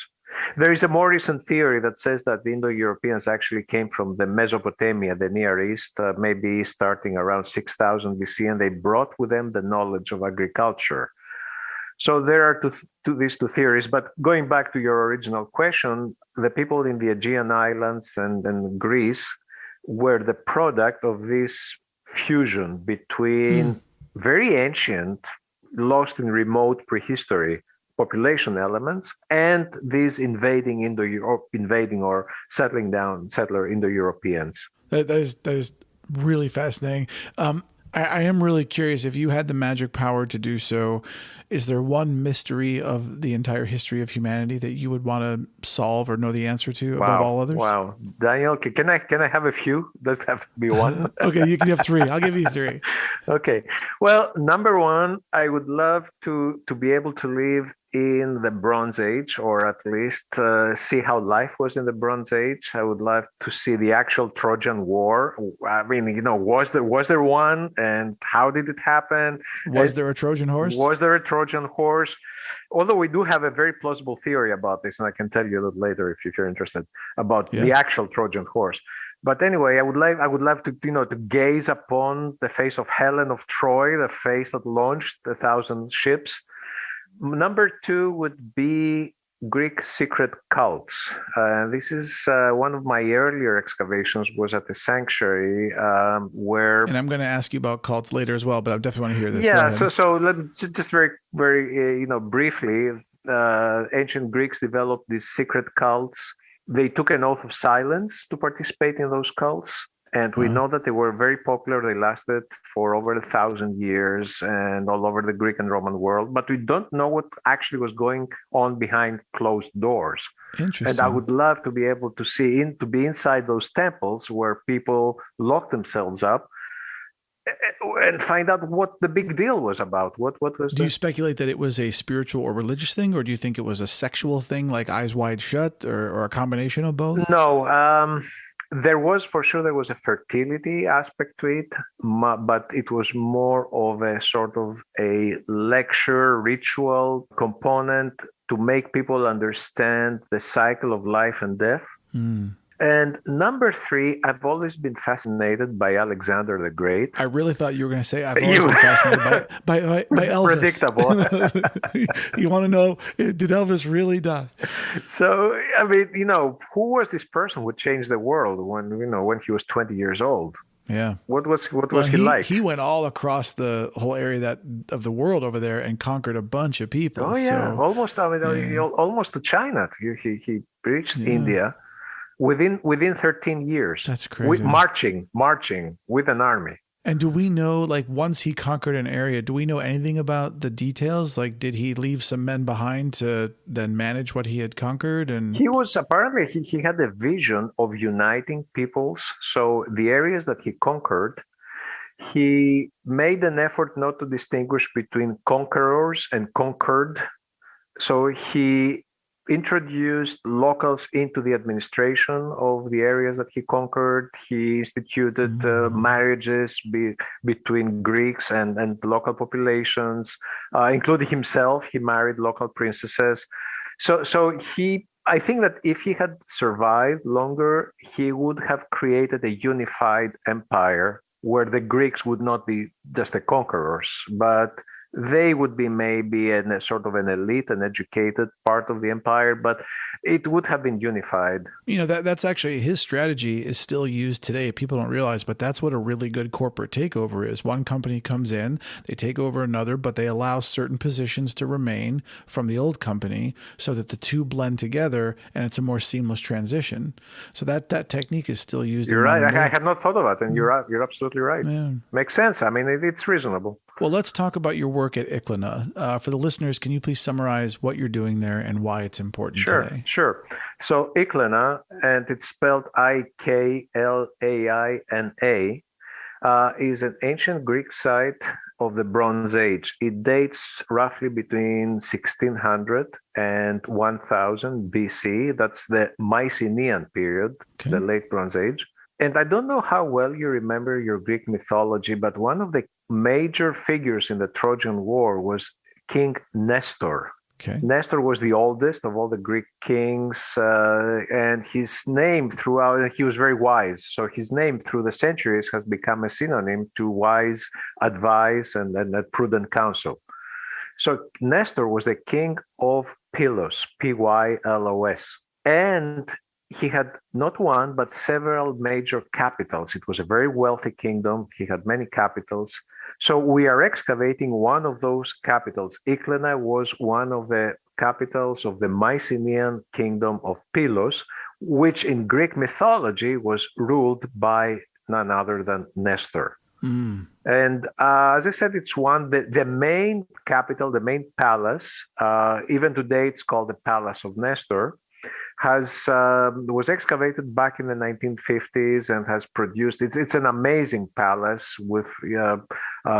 There is a more recent theory that says that the Indo-Europeans actually came from the Mesopotamia, the Near East, maybe starting around 6000 BC, and they brought with them the knowledge of agriculture. So there are these two theories. But going back to your original question, the people in the Aegean Islands and Greece were the product of this fusion between very ancient, lost in remote prehistory population elements and these invading or settler Indo-Europeans. That is really fascinating. I am really curious if you had the magic power to do so. Is there one mystery of the entire history of humanity that you would want to solve or know the answer to above all others? Wow, Daniel, can I have a few? Does it have to be one? Okay, you can have three. I'll give you three. Okay. Well, number one, I would love to be able to live in the Bronze Age, or at least see how life was in the Bronze Age. I would love to see the actual Trojan War. I mean, was there one, and how did it happen? Was there a Trojan horse? Was there a Trojan horse? Although we do have a very plausible theory about this, and I can tell you a little later if you're interested about the actual Trojan horse. But anyway, I would love to to gaze upon the face of Helen of Troy, the face that launched 1,000 ships. Number two would be Greek secret cults. This is one of my earlier excavations was at the sanctuary where. And I'm going to ask you about cults later as well, but I definitely want to hear this. Yeah. So let me just very very briefly. Ancient Greeks developed these secret cults. They took an oath of silence to participate in those cults. And we know that they were very popular. They lasted for over 1,000 years and all over the Greek and Roman world. But we don't know what actually was going on behind closed doors. Interesting. And I would love to be able to be inside those temples where people lock themselves up and find out what the big deal was about. What was? Do you speculate that it was a spiritual or religious thing, or do you think it was a sexual thing, like Eyes Wide Shut, or a combination of both? No. There was a fertility aspect to it, but it was more of a sort of a lecture ritual component to make people understand the cycle of life and death. And number three, I've always been fascinated by Alexander the Great. I really thought you were going to say I've always been fascinated by Elvis. Predictable. You want to know, did Elvis really die? So, I mean, who was this person who changed the world when he was 20 years old? Yeah. What was he like? He went all across the whole area of the world over there and conquered a bunch of people. Oh yeah, almost. I mean, almost to China. He reached India within 13 years. That's crazy. Marching with an army. And do we know, like, once he conquered an area, do we know anything about the details? Like, did he leave some men behind to then manage what he had conquered? And he was apparently he had a vision of uniting peoples. So the areas that he conquered, he made an effort not to distinguish between conquerors and conquered. So he introduced locals into the administration of the areas that he conquered. He instituted marriages between Greeks and local populations, including himself. He married local princesses. So I think that if he had survived longer, he would have created a unified empire where the Greeks would not be just the conquerors, but they would be maybe a sort of an elite, an educated part of the empire, but it would have been unified. That's actually his strategy is still used today. People don't realize, but that's what a really good corporate takeover is. One company comes in, they take over another, but they allow certain positions to remain from the old company so that the two blend together and it's a more seamless transition. So that technique is still used. You're right. I had not thought about it, and you're absolutely right. Yeah. Makes sense. I mean, it's reasonable. Well, let's talk about your work at ICLNA. For the listeners, can you please summarize what you're doing there and why it's important today? Sure. So ICLNA, and it's spelled IKLAINA, is an ancient Greek site of the Bronze Age. It dates roughly between 1600 and 1000 BC. That's the Mycenaean period, the late Bronze Age. And I don't know how well you remember your Greek mythology, but one of the major figures in the Trojan War was King Nestor. Okay. Nestor was the oldest of all the Greek kings, and his name throughout, he was very wise. So his name through the centuries has become a synonym to wise advice and prudent counsel. So Nestor was the king of Pylos, Pylos. And he had not one, but several major capitals. It was a very wealthy kingdom. He had many capitals. So we are excavating one of those capitals. Eklena was one of the capitals of the Mycenaean kingdom of Pylos, which in Greek mythology was ruled by none other than Nestor. Mm. And as I said, it's the main capital, the main palace, even today it's called the Palace of Nestor, was excavated back in the 1950s and has produced. It's an amazing palace with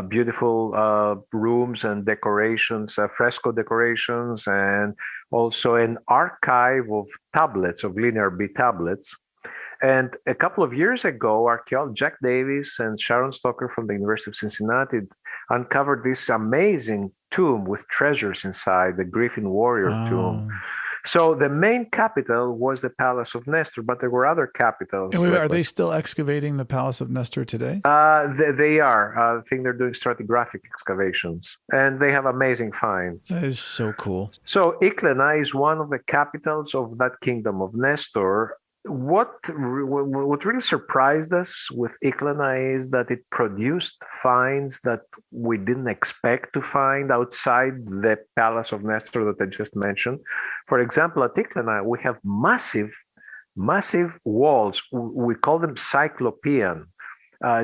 beautiful rooms and decorations, fresco decorations, and also an archive of tablets, of linear B tablets. And a couple of years ago, archaeologist Jack Davis and Sharon Stoker from the University of Cincinnati uncovered this amazing tomb with treasures inside, the Griffin Warrior tomb. So the main capital was the Palace of Nestor, but there were other capitals. And are they still excavating the Palace of Nestor today? They are. I think they're doing stratigraphic excavations, and they have amazing finds. That is so cool. So Eklena is one of the capitals of that kingdom of Nestor. What really surprised us with Eklena is that it produced finds that we didn't expect to find outside the Palace of Nestor that I just mentioned. For example, at Eklena, we have massive walls. We call them cyclopean,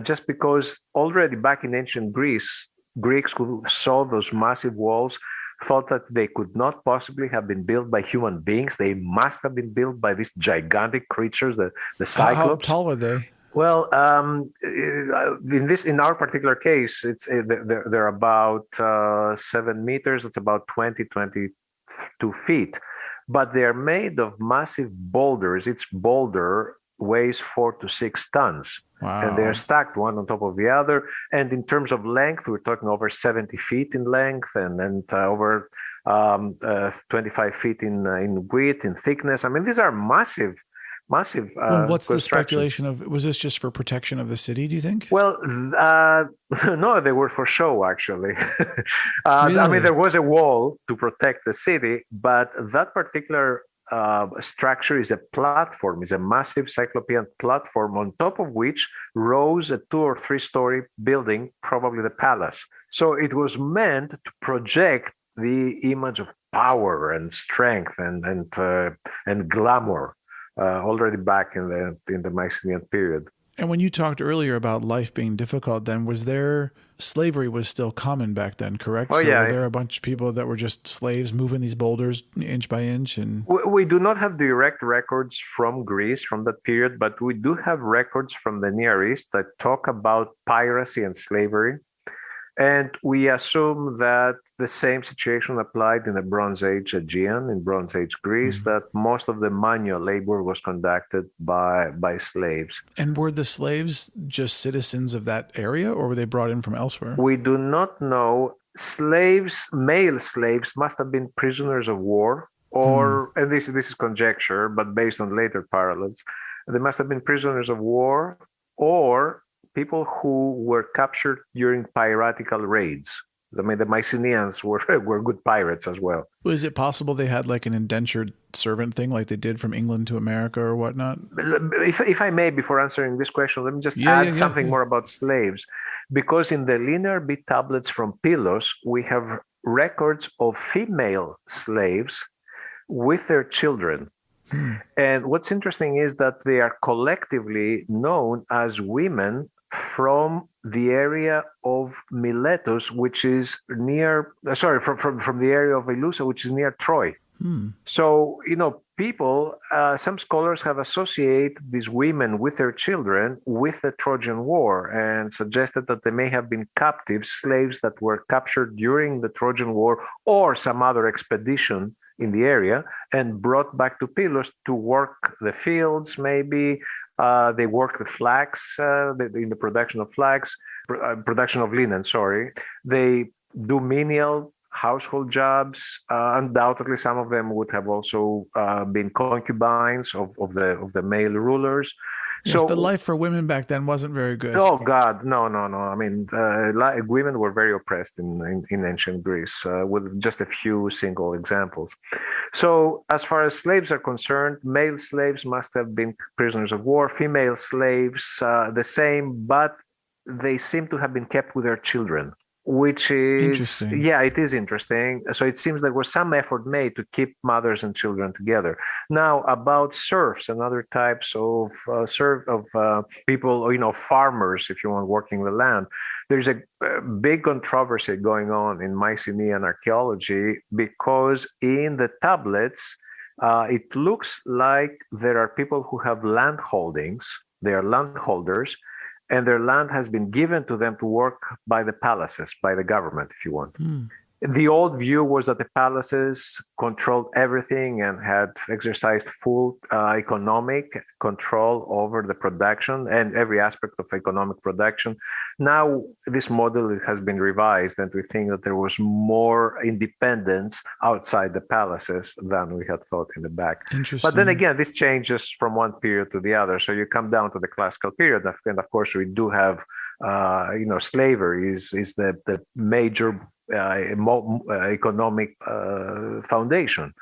just because already back in ancient Greece, Greeks who saw those massive walls thought that they could not possibly have been built by human beings. They must have been built by these gigantic creatures, the Cyclops. How tall were they? Well, in our particular case, they're about 7 meters. It's about 22 feet, but they're made of massive boulders. Each boulder weighs 4 to 6 tons. Wow. And they're stacked one on top of the other. And in terms of length, we're talking over 70 feet in length and over 25 feet in width, in thickness. I mean, these are massive. Well, what's the speculation of? Was this just for protection of the city, do you think? Well, no, they were for show, actually. Really? I mean, there was a wall to protect the city, but that particular structure is a platform, is a massive cyclopean platform on top of which rose a 2 or 3 story building, probably the palace. So it was meant to project the image of power and strength and glamour already back in the Mycenaean period. And when you talked earlier about life being difficult, then slavery was still common back then, correct? Oh, so yeah. Were there a bunch of people that were just slaves moving these boulders inch by inch? And we do not have direct records from Greece from that period, but we do have records from the Near East that talk about piracy and slavery. And we assume that the same situation applied in the Bronze Age Aegean, in Bronze Age Greece, that most of the manual labor was conducted by slaves. And were the slaves just citizens of that area, or were they brought in from elsewhere? We do not know. Male slaves must have been prisoners of war, and this is conjecture, but based on later parallels, they must have been prisoners of war or people who were captured during piratical raids. I mean, the Mycenaeans were good pirates as well. Is it possible they had like an indentured servant thing like they did from England to America or whatnot? If I may, before answering this question, let me just add something more about slaves. Because in the linear B tablets from Pylos, we have records of female slaves with their children. And what's interesting is that they are collectively known as women from the area of Miletus, which is near, from the area of Eleusa, which is near Troy. So, people, some scholars have associated these women with their children with the Trojan War and suggested that they may have been captives, slaves that were captured during the Trojan War or some other expedition in the area and brought back to Pylos to work the fields, maybe. They work the flax, in the production of flax, production of linen, sorry. They do menial household jobs. Undoubtedly, some of them would have also been concubines of the male rulers. Yes, the life for women back then wasn't very good. Oh God, no. I mean, women were very oppressed in ancient Greece, with just a few single examples. So, as far as slaves are concerned, male slaves must have been prisoners of war. Female slaves, the same, but they seem to have been kept with their children, which is, yeah, it is interesting. So it seems there was some effort made to keep mothers and children together. Now, about serfs and other types of people, farmers, if you want, working the land. There's a big controversy going on in Mycenaean archaeology because in the tablets, it looks like there are people who have land holdings. They are landholders, and their land has been given to them to work by the palaces, by the government, if you want. The old view was that the palaces controlled everything and had exercised full economic control over the production and every aspect of economic production. Now, this model has been revised, and we think that there was more independence outside the palaces than we had thought in the back. But then again, this changes from one period to the other. So you come down to the classical period, and of course, we do have, slavery is the major economic foundation.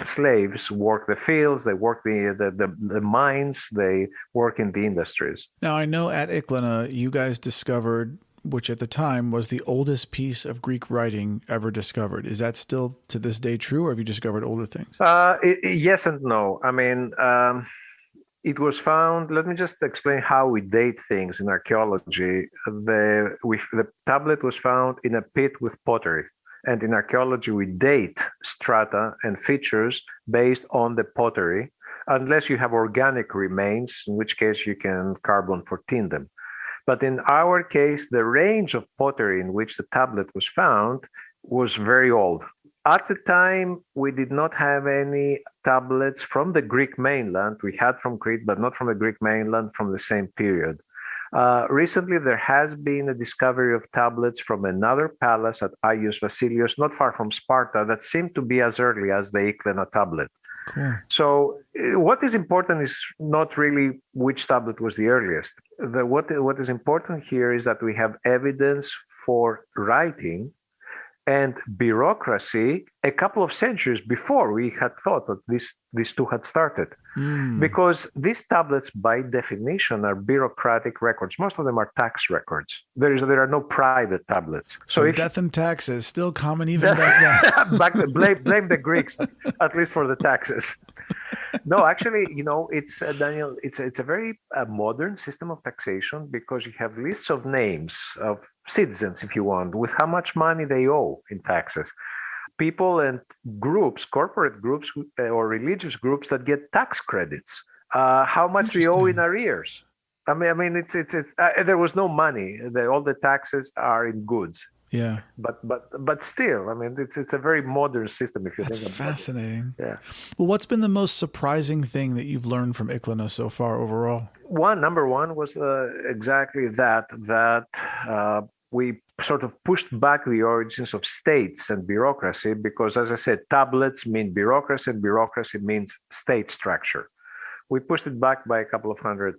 Slaves work the fields, they work the mines, they work in the industries. Now, I know at Iklana, you guys discovered, which at the time was the oldest piece of Greek writing ever discovered. Is that still to this day true, or have you discovered older things? Yes and no. I mean, it was found. Let me just explain how we date things in archaeology. The tablet was found in a pit with pottery. And in archaeology, we date strata and features based on the pottery, unless you have organic remains, in which case you can carbon 14 them. But in our case, the range of pottery in which the tablet was found was very old. At the time, we did not have any tablets from the Greek mainland. We had from Crete, but not from the Greek mainland from the same period. Recently, there has been a discovery of tablets from another palace at Agios Vasilios, not far from Sparta, that seemed to be as early as the Iklena tablet. Cool. So what is important is not really which tablet was the earliest. What is important here is that we have evidence for writing and bureaucracy a couple of centuries before we had thought that these two had started. Because these tablets, by definition, are bureaucratic records. Most of them are tax records. There are no private tablets. So death and taxes, still common even back then. Blame the Greeks, at least for the taxes. No, actually, it's Daniel. It's a very modern system of taxation because you have lists of names of citizens, if you want, with how much money they owe in taxes. People and groups, corporate groups or religious groups that get tax credits, how much they owe in arrears. I mean, it's there was no money. All the taxes are in goods. Yeah. But still, I mean, it's a very modern system if you think about it. That's fascinating. Yeah. Well, what's been the most surprising thing that you've learned from Iklena so far overall? Number one was exactly that we sort of pushed back the origins of states and bureaucracy because, as I said, tablets mean bureaucracy and bureaucracy means state structure. We pushed it back by a couple of hundred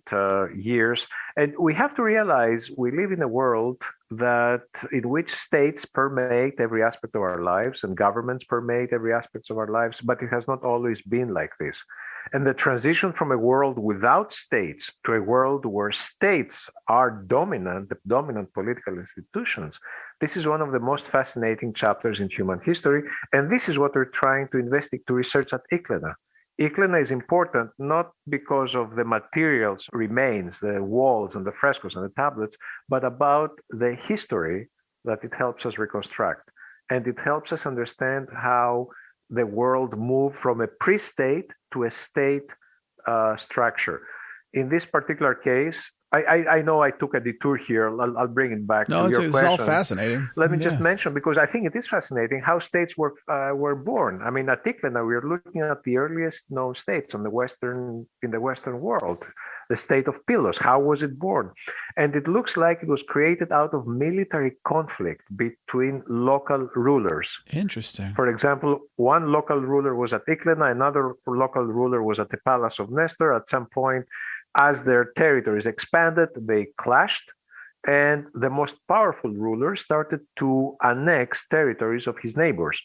years. And we have to realize we live in a world in which states permeate every aspect of our lives and governments permeate every aspect of our lives, but it has not always been like this. And the transition from a world without states to a world where states are the dominant political institutions, this is one of the most fascinating chapters in human history. And this is what we're trying to investigate, to research at Iklena. Iklena is important not because of the materials, remains, the walls and the frescoes and the tablets, but about the history that it helps us reconstruct. And it helps us understand how the world moved from a pre-state to a state structure. In this particular case, I know I took a detour here. I'll bring it back No, to your it's all question. fascinating. Let me just Yeah. mention, because I think it is fascinating how states were born. I mean, at Tiklana, we are looking at the earliest known states in the Western world. The state of Pylos, how was it born? And it looks like it was created out of military conflict between local rulers. Interesting. For example, one local ruler was at Tiklana, another local ruler was at the palace of Nestor. At some point, as their territories expanded, they clashed, and the most powerful ruler started to annex territories of his neighbors,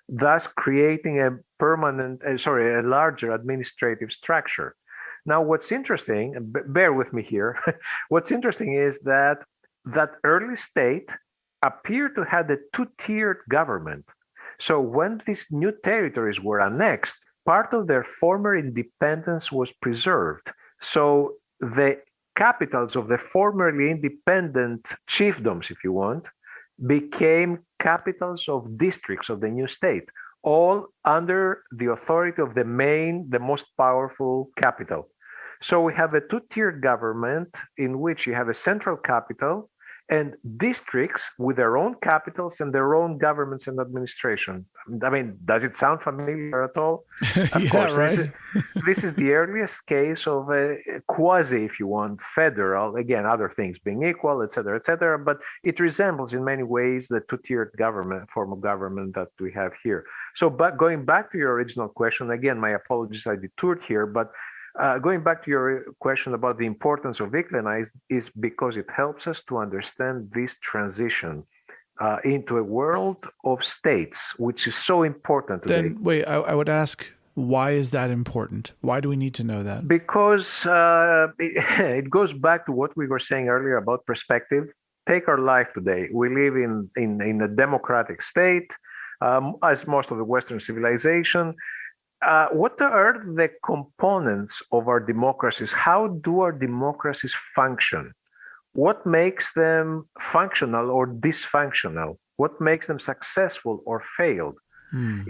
thus creating a larger administrative structure. Now, what's interesting, bear with me here, what's interesting is that early state appeared to have a two-tiered government. So when these new territories were annexed, part of their former independence was preserved. So the capitals of the formerly independent chiefdoms, if you want, became capitals of districts of the new state, all under the authority of the most powerful capital. So we have a two-tiered government in which you have a central capital and districts with their own capitals and their own governments and administration. I mean, does it sound familiar at all? Of Yeah, course, right. this is the earliest case of a quasi, if you want, federal, again, other things being equal, et cetera, but it resembles in many ways the two-tiered form of government that we have here. So, but going back to your original question, again, my apologies, I detoured here, but going back to your question about the importance of Iklena is because it helps us to understand this transition into a world of states, which is so important today. Then wait, I would ask, why is that important? Why do we need to know that? Because it goes back to what we were saying earlier about perspective. Take our life today. We live in a democratic state, as most of the Western civilization. What are the components of our democracies? How do our democracies function? What makes them functional or dysfunctional? What makes them successful or failed?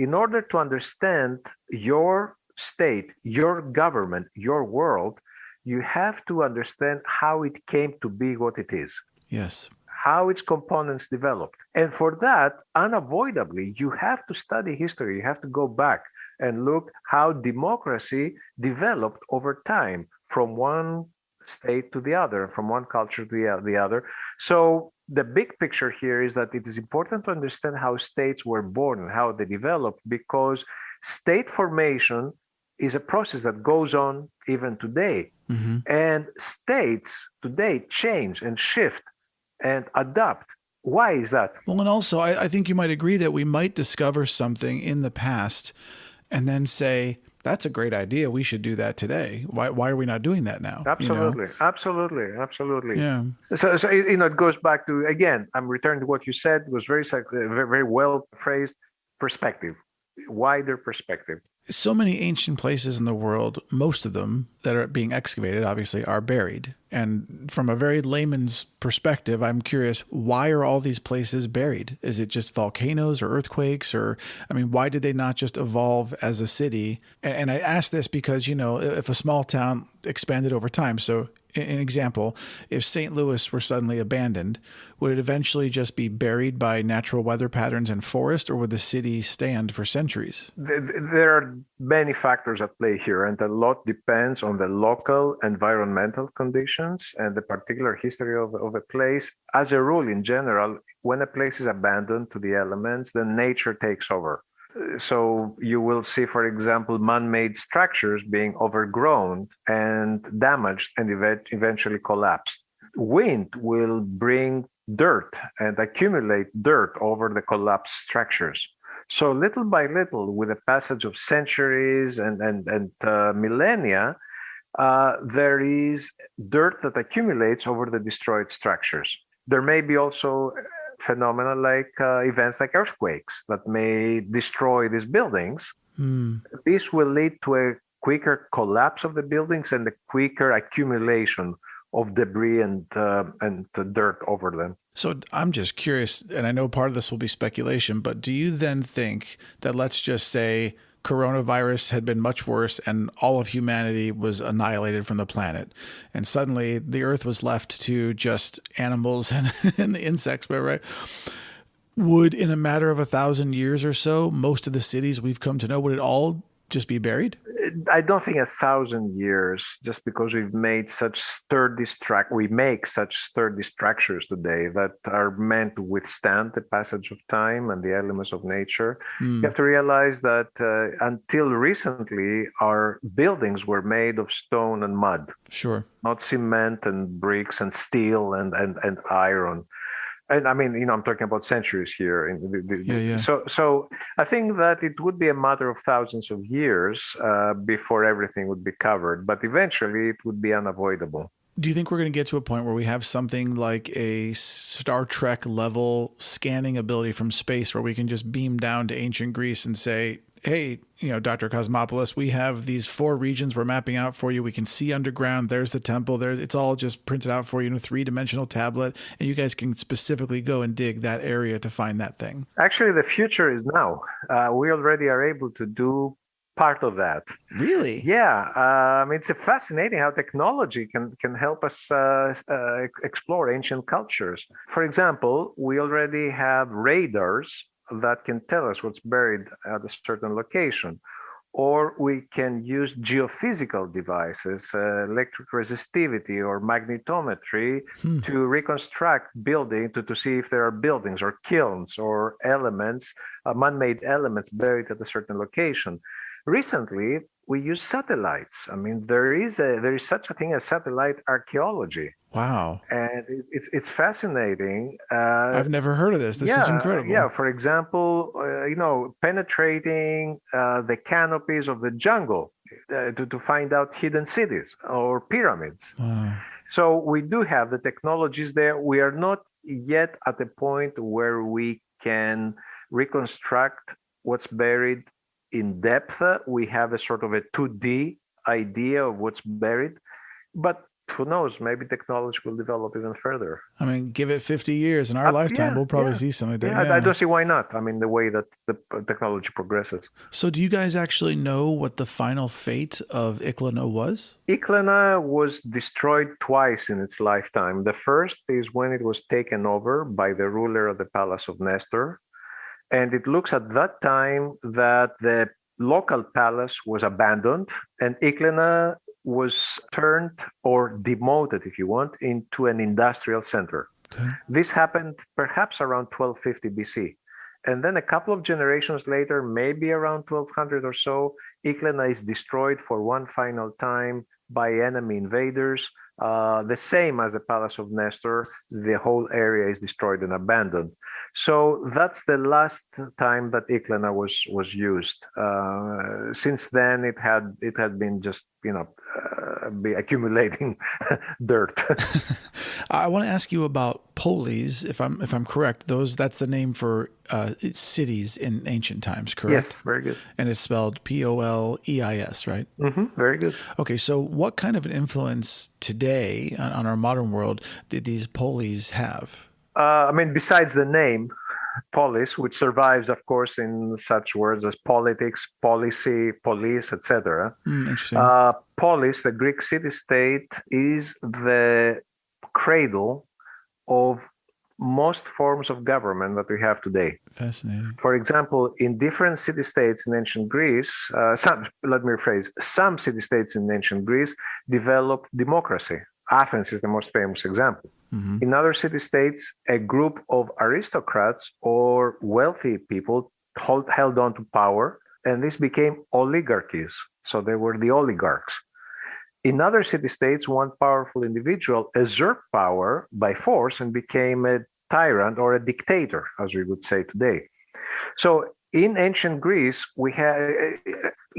In order to understand your state, your government, your world, you have to understand how it came to be what it is. Yes. How its components developed. And for that, unavoidably, you have to study history. You have to go back and look how democracy developed over time from one state to the other, from one culture to the other. So the big picture here is that it is important to understand how states were born and how they developed, because state formation is a process that goes on even today. And states today change and shift and adapt. Why is that? Well, and also, I think you might agree that we might discover something in the past and then say, that's a great idea. We should do that today. Why are we not doing that now? Absolutely. You know? Absolutely. Yeah. So it goes back to, again, I'm returning to what you said. It was very well phrased. Perspective, wider perspective. So many ancient places in the world, most of them that are being excavated, obviously, are buried. And from a very layman's perspective, I'm curious, why are all these places buried? Is it just volcanoes or earthquakes? Or, I mean, why did they not just evolve as a city? And I ask this because, if a small town expanded over time, so an example, if St. Louis were suddenly abandoned, would it eventually just be buried by natural weather patterns and forest, or would the city stand for centuries? There are many factors at play here, and a lot depends on the local environmental conditions and the particular history of a place. As a rule, in general, when a place is abandoned to the elements, then nature takes over. So you will see, for example, man-made structures being overgrown and damaged and eventually collapsed. Wind will bring dirt and accumulate dirt over the collapsed structures. So little by little, with the passage of centuries and millennia, there is dirt that accumulates over the destroyed structures. There may be also phenomena like events like earthquakes that may destroy these buildings. This will lead to a quicker collapse of the buildings and a quicker accumulation of debris and dirt over them. So I'm just curious, and I know part of this will be speculation, but do you then think that, let's just say, coronavirus had been much worse and all of humanity was annihilated from the planet, and suddenly the Earth was left to just animals and, and the insects, right? Would, in a matter of 1,000 years or so, most of the cities we've come to know, would it all just be buried? I don't think 1,000 years, just because we make such sturdy structures today that are meant to withstand the passage of time and the elements of nature. You have to realize that until recently, our buildings were made of stone and mud. Sure. Not cement and bricks and steel and iron. And I mean, I'm talking about centuries here. Yeah. So I think that it would be a matter of thousands of years before everything would be covered, but eventually it would be unavoidable. Do you think we're going to get to a point where we have something like a Star Trek level scanning ability from space where we can just beam down to ancient Greece and say, hey, Dr. Cosmopoulos, we have these 4 regions we're mapping out for you. We can see underground. There's the temple. It's all just printed out for you in a 3-dimensional tablet. And you guys can specifically go and dig that area to find that thing. Actually, the future is now. We already are able to do part of that. Really? Yeah. It's fascinating how technology can help us explore ancient cultures. For example, we already have radars that can tell us what's buried at a certain location. Or we can use geophysical devices, electric resistivity or magnetometry to reconstruct building, to see if there are buildings or kilns or elements, man-made elements buried at a certain location. Recently, we use satellites. There is such a thing as satellite archaeology. Wow. And it's fascinating. I've never heard of this. This is incredible. Yeah, for example, penetrating the canopies of the jungle to find out hidden cities or pyramids. Wow. So we do have the technologies there. We are not yet at the point where we can reconstruct what's buried in depth. We have a sort of a 2D idea of what's buried, but who knows, maybe technology will develop even further. Give it 50 years in our lifetime, we'll probably see something like that. Yeah, I don't see why not. The way that the technology progresses. So do you guys actually know what the final fate of Iklana was? Iklana was destroyed twice in its lifetime. The first is when it was taken over by the ruler of the Palace of Nestor. And it looks at that time that the local palace was abandoned and Iklana was turned or demoted, if you want, into an industrial center. Okay. This happened perhaps around 1250 BC. And then a couple of generations later, maybe around 1200 or so, Iklana is destroyed for one final time by enemy invaders. The same as the Palace of Nestor, the whole area is destroyed and abandoned. So that's the last time that Iklana was used. Since then, it had been just be accumulating dirt. I want to ask you about polis. If I'm correct, that's the name for cities in ancient times, correct? Yes, very good. And it's spelled Poleis, right? Mm-hmm, very good. Okay, so what kind of an influence today on our modern world did these polis have? Besides the name, polis, which survives, of course, in such words as politics, policy, police, etc. Interesting. Polis, the Greek city-state, is the cradle of most forms of government that we have today. Fascinating. For example, in different city-states in ancient Greece, some city-states in ancient Greece developed democracy. Athens is the most famous example. Mm-hmm. In other city-states, a group of aristocrats or wealthy people held on to power, and this became oligarchies. So they were the oligarchs. In other city-states, one powerful individual usurped power by force and became a tyrant or a dictator, as we would say today. So in ancient Greece, we had,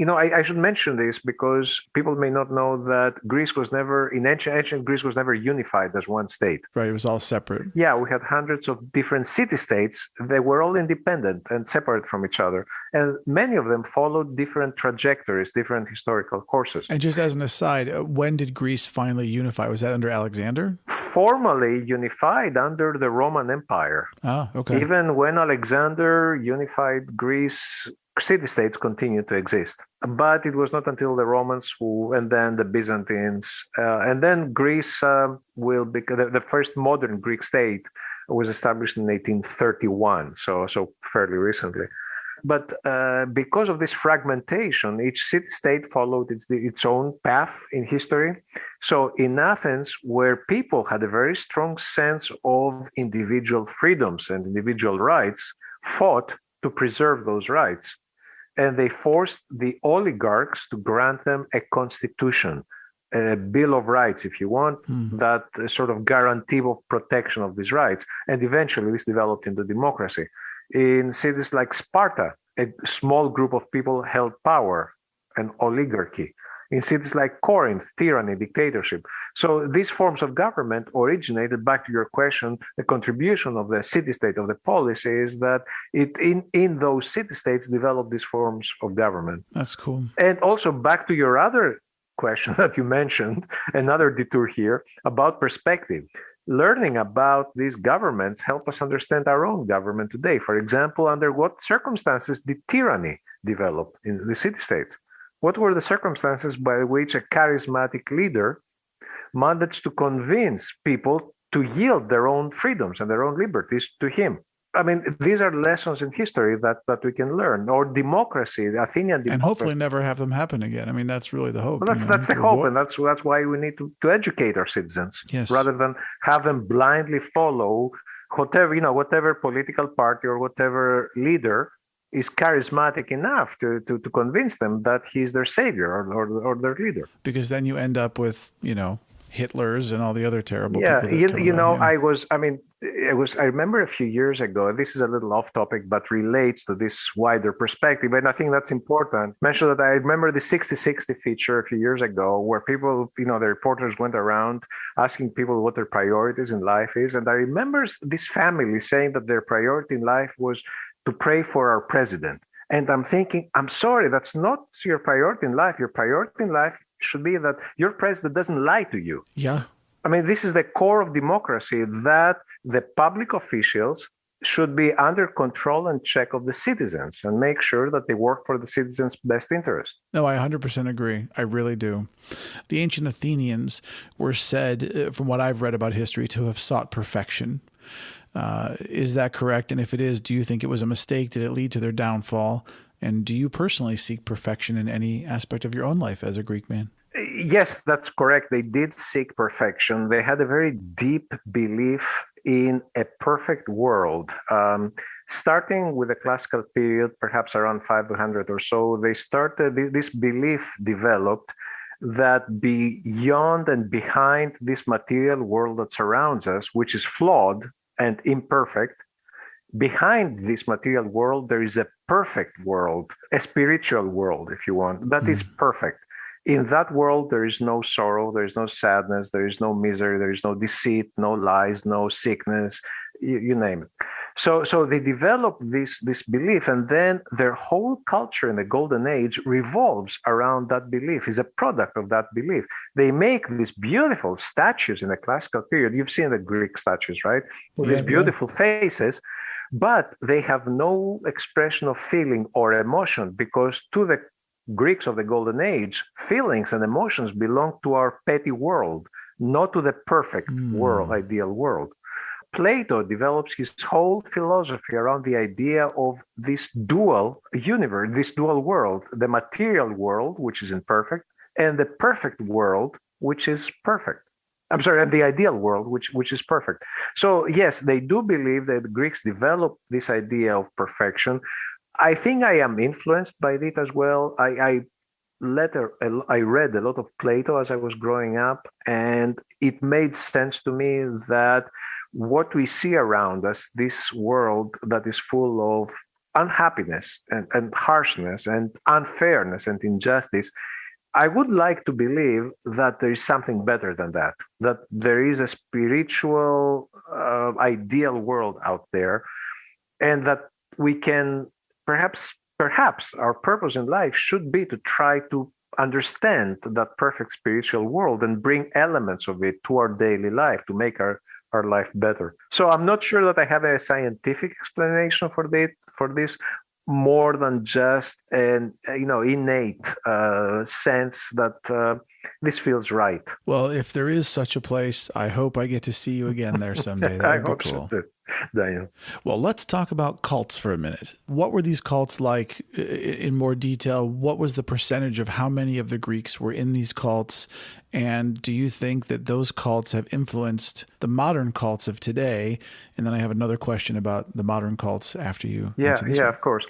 I should mention this because people may not know that ancient Greece was never unified as one state. Right, it was all separate. Yeah, we had hundreds of different city-states. They were all independent and separate from each other. And many of them followed different trajectories, different historical courses. And just as an aside, when did Greece finally unify? Was that under Alexander? Formally unified under the Roman Empire. Ah, okay. Even when Alexander unified Greece, city-states continued to exist. But it was not until the Romans and then the Byzantines, and then Greece will become the first modern Greek state was established in 1831, so fairly recently. But because of this fragmentation, each city-state followed its own path in history. So in Athens, where people had a very strong sense of individual freedoms and individual rights, fought to preserve those rights. And they forced the oligarchs to grant them a constitution, a Bill of Rights, if you want, that sort of guarantee of protection of these rights. And eventually this developed into democracy. In cities like Sparta, a small group of people held power, an oligarchy. In cities like Corinth, tyranny, dictatorship. So these forms of government originated, back to your question, the contribution of the city-state, of the policy, is that in those city-states developed these forms of government. That's cool. And also back to your other question that you mentioned, another detour here, about perspective. Learning about these governments help us understand our own government today. For example, under what circumstances did tyranny develop in the city-states? What were the circumstances by which a charismatic leader managed to convince people to yield their own freedoms and their own liberties to him? I mean, these are lessons in history that we can learn. Or democracy, the Athenian democracy. And hopefully never have them happen again. I mean, that's really the hope. Well, that's the hope, and that's why we need to educate our citizens, rather than have them blindly follow whatever political party or whatever leader is charismatic enough to convince them that he's their savior or their leader. Because then you end up with, Hitlers and all the other terrible people. I remember a few years ago, this is a little off topic, but relates to this wider perspective. And I think that's important. Mention that I remember the 60-60 feature a few years ago, where people, the reporters went around asking people what their priorities in life is. And I remember this family saying that their priority in life was to pray for our president. And I'm thinking, I'm sorry, that's not your priority in life. Your priority in life should be that your president doesn't lie to you. Yeah. I mean, this is the core of democracy, that the public officials should be under control and check of the citizens and make sure that they work for the citizens' best interest. No, I 100% agree. I really do. The ancient Athenians were said, from what I've read about history, to have sought perfection. Is that correct? And if it is, do you think it was a mistake? Did it lead to their downfall? And do you personally seek perfection in any aspect of your own life as a Greek man? Yes, that's correct. They did seek perfection. They had a very deep belief in a perfect world. Starting with the classical period, perhaps around 500 or so, this belief developed that beyond and behind this material world that surrounds us, which is flawed and imperfect, behind this material world, there is a perfect world, a spiritual world, if you want, that is perfect. In that world, there is no sorrow, there is no sadness, there is no misery, there is no deceit, no lies, no sickness, you name it. So they develop this belief, and then their whole culture in the Golden Age revolves around that belief, is a product of that belief. They make these beautiful statues in the classical period. You've seen the Greek statues, right? With these beautiful faces, but they have no expression of feeling or emotion, because to the Greeks of the Golden Age, feelings and emotions belong to our petty world, not to the perfect world, ideal world. Plato develops his whole philosophy around the idea of this dual universe, this dual world, the material world, which is imperfect, and the perfect world, which is perfect. I'm sorry, and the ideal world, which is perfect. So yes, they do believe that the Greeks developed this idea of perfection. I think I am influenced by it as well. I read a lot of Plato as I was growing up, and it made sense to me that what we see around us, this world that is full of unhappiness and harshness and unfairness and injustice, I would like to believe that there is something better than that there is a spiritual ideal world out there, and that we can perhaps perhaps our purpose in life should be to try to understand that perfect spiritual world and bring elements of it to our daily life to make our life better. So I'm not sure that I have a scientific explanation for this more than just an innate sense that this feels right. Well, if there is such a place, I hope I get to see you again there someday. That I would be hope cool. so too, Daniel. Well, let's talk about cults for a minute. What were these cults like in more detail? What was the percentage of how many of the Greeks were in these cults? And do you think that those cults have influenced the modern cults of today? And then I have another question about the modern cults after you answer this one. Of course.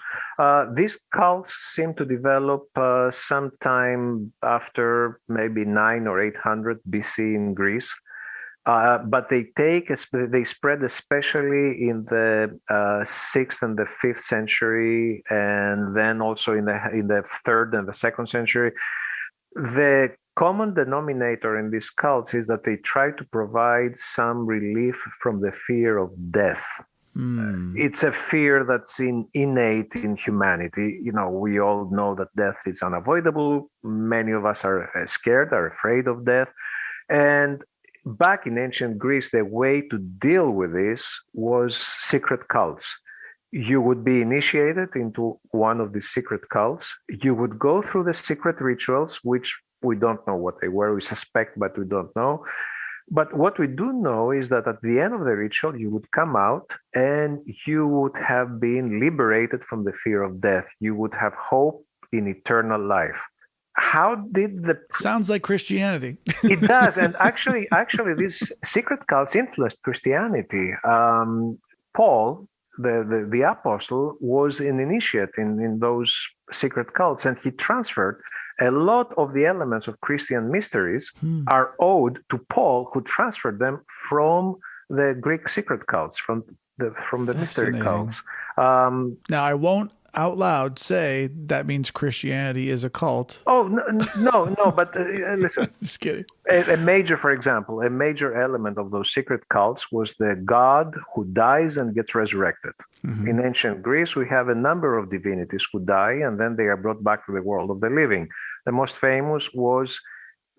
These cults seem to develop sometime after maybe 900 or 800 BC in Greece. But they spread especially in the 6th and the 5th century, and then also in the 3rd and the 2nd century. The common denominator in these cults is that they try to provide some relief from the fear of death. It's a fear that's innate in humanity. We all know that death is unavoidable. Many of us are scared, are afraid of death. And back in ancient Greece, the way to deal with this was secret cults. You would be initiated into one of these secret cults. You would go through the secret rituals, which we don't know what they were. We suspect, but we don't know. But what we do know is that at the end of the ritual, you would come out and you would have been liberated from the fear of death. You would have hope in eternal life. How did Sounds like Christianity. It does. And actually, these secret cults influenced Christianity. Paul, the apostle, was an initiate in those secret cults, and he transferred a lot of the elements of Christian mysteries are owed to Paul, who transferred them from the Greek secret cults, from the mystery cults. Now, I won't out loud say that means Christianity is a cult. Oh, no, but listen. Just kidding. A major element of those secret cults was the god who dies and gets resurrected. In ancient Greece, we have a number of divinities who die and then they are brought back to the world of the living. The most famous was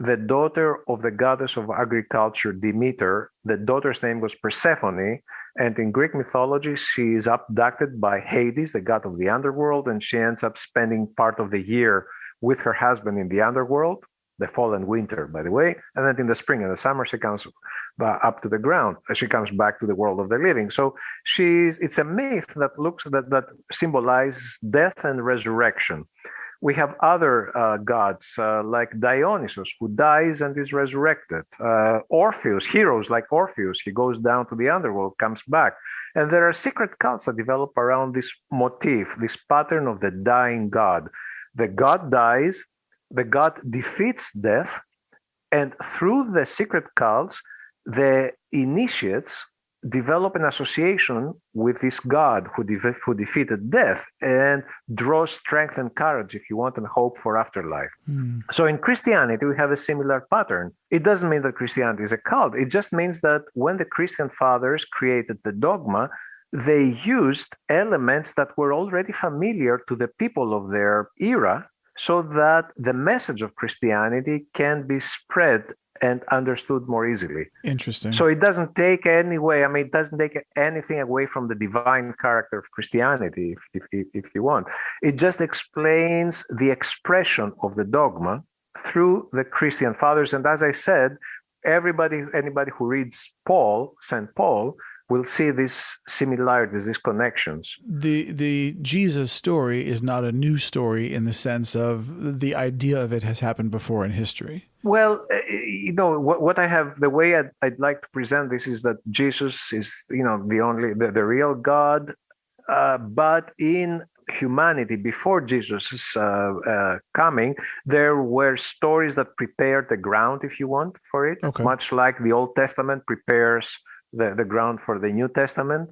the daughter of the goddess of agriculture, Demeter. The daughter's name was Persephone. And in Greek mythology, she is abducted by Hades, the god of the underworld, and she ends up spending part of the year with her husband in the underworld, the fall and winter, by the way. And then in the spring and the summer, she comes up to the ground. She comes back to the world of the living. So it's a myth that symbolizes death and resurrection. We have other gods like Dionysus, who dies and is resurrected. Orpheus, heroes like Orpheus, he goes down to the underworld, comes back. And there are secret cults that develop around this motif, this pattern of the dying god. The god dies, the god defeats death, and through the secret cults, the initiates develop an association with this god who defeated death and draws strength and courage, if you want, and hope for afterlife. So in Christianity, we have a similar pattern. It doesn't mean that Christianity is a cult. It just means that when the Christian fathers created the dogma, they used elements that were already familiar to the people of their era so that the message of Christianity can be spread and understood more easily. Interesting. So it doesn't take it doesn't take anything away from the divine character of Christianity, if you want. It just explains the expression of the dogma through the Christian fathers. And as I said, anybody who reads St. Paul, will see these similarities, these connections. The Jesus story is not a new story in the sense of the idea of it has happened before in history. Well, what I have, the way I'd like to present this is that Jesus is, the real God, but in humanity before Jesus' coming, there were stories that prepared the ground, if you want, for it. Okay. Much like the Old Testament prepares the ground for the New Testament.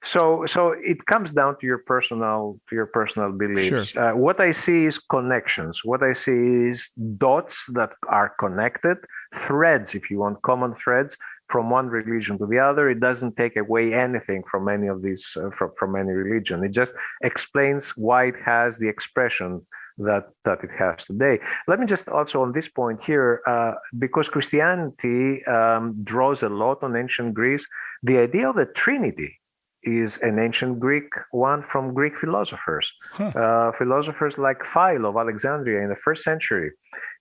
So it comes down to your personal beliefs. Sure. What I see is connections. What I see is dots that are connected, threads, if you want, common threads from one religion to the other. It doesn't take away anything from any of these, from any religion. It just explains why it has the expression that it has today. Let me just also on this point here, because Christianity draws a lot on ancient Greece, the idea of the Trinity is an ancient Greek one from Greek philosophers. Philosophers like Philo of Alexandria in the first century.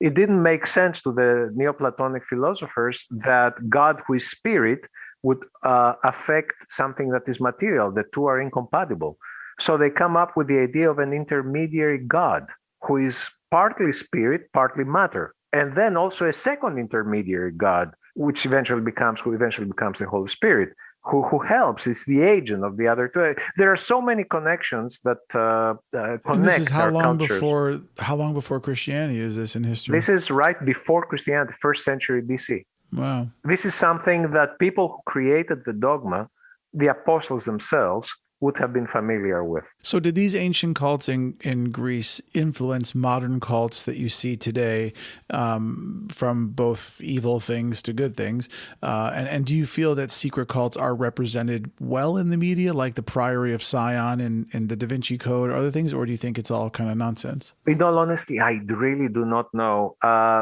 It didn't make sense to the Neoplatonic philosophers that God, who is spirit, would affect something that is material. The two are incompatible. So they come up with the idea of an intermediary God who is partly spirit, partly matter, and then also a second intermediary God, which eventually becomes the Holy Spirit, who helps. It's the agent of the other two. There are so many connections that connect. And this is our cultures. how long before Christianity is this in history? This is right before Christianity, first century BC. Wow. This is something that people who created the dogma, the apostles themselves, would have been familiar with. So did these ancient cults in Greece influence modern cults that you see today, from both evil things to good things? And do you feel that secret cults are represented well in the media, like the Priory of Sion and the Da Vinci Code or other things, or do you think it's all kind of nonsense? In all honesty, I really do not know.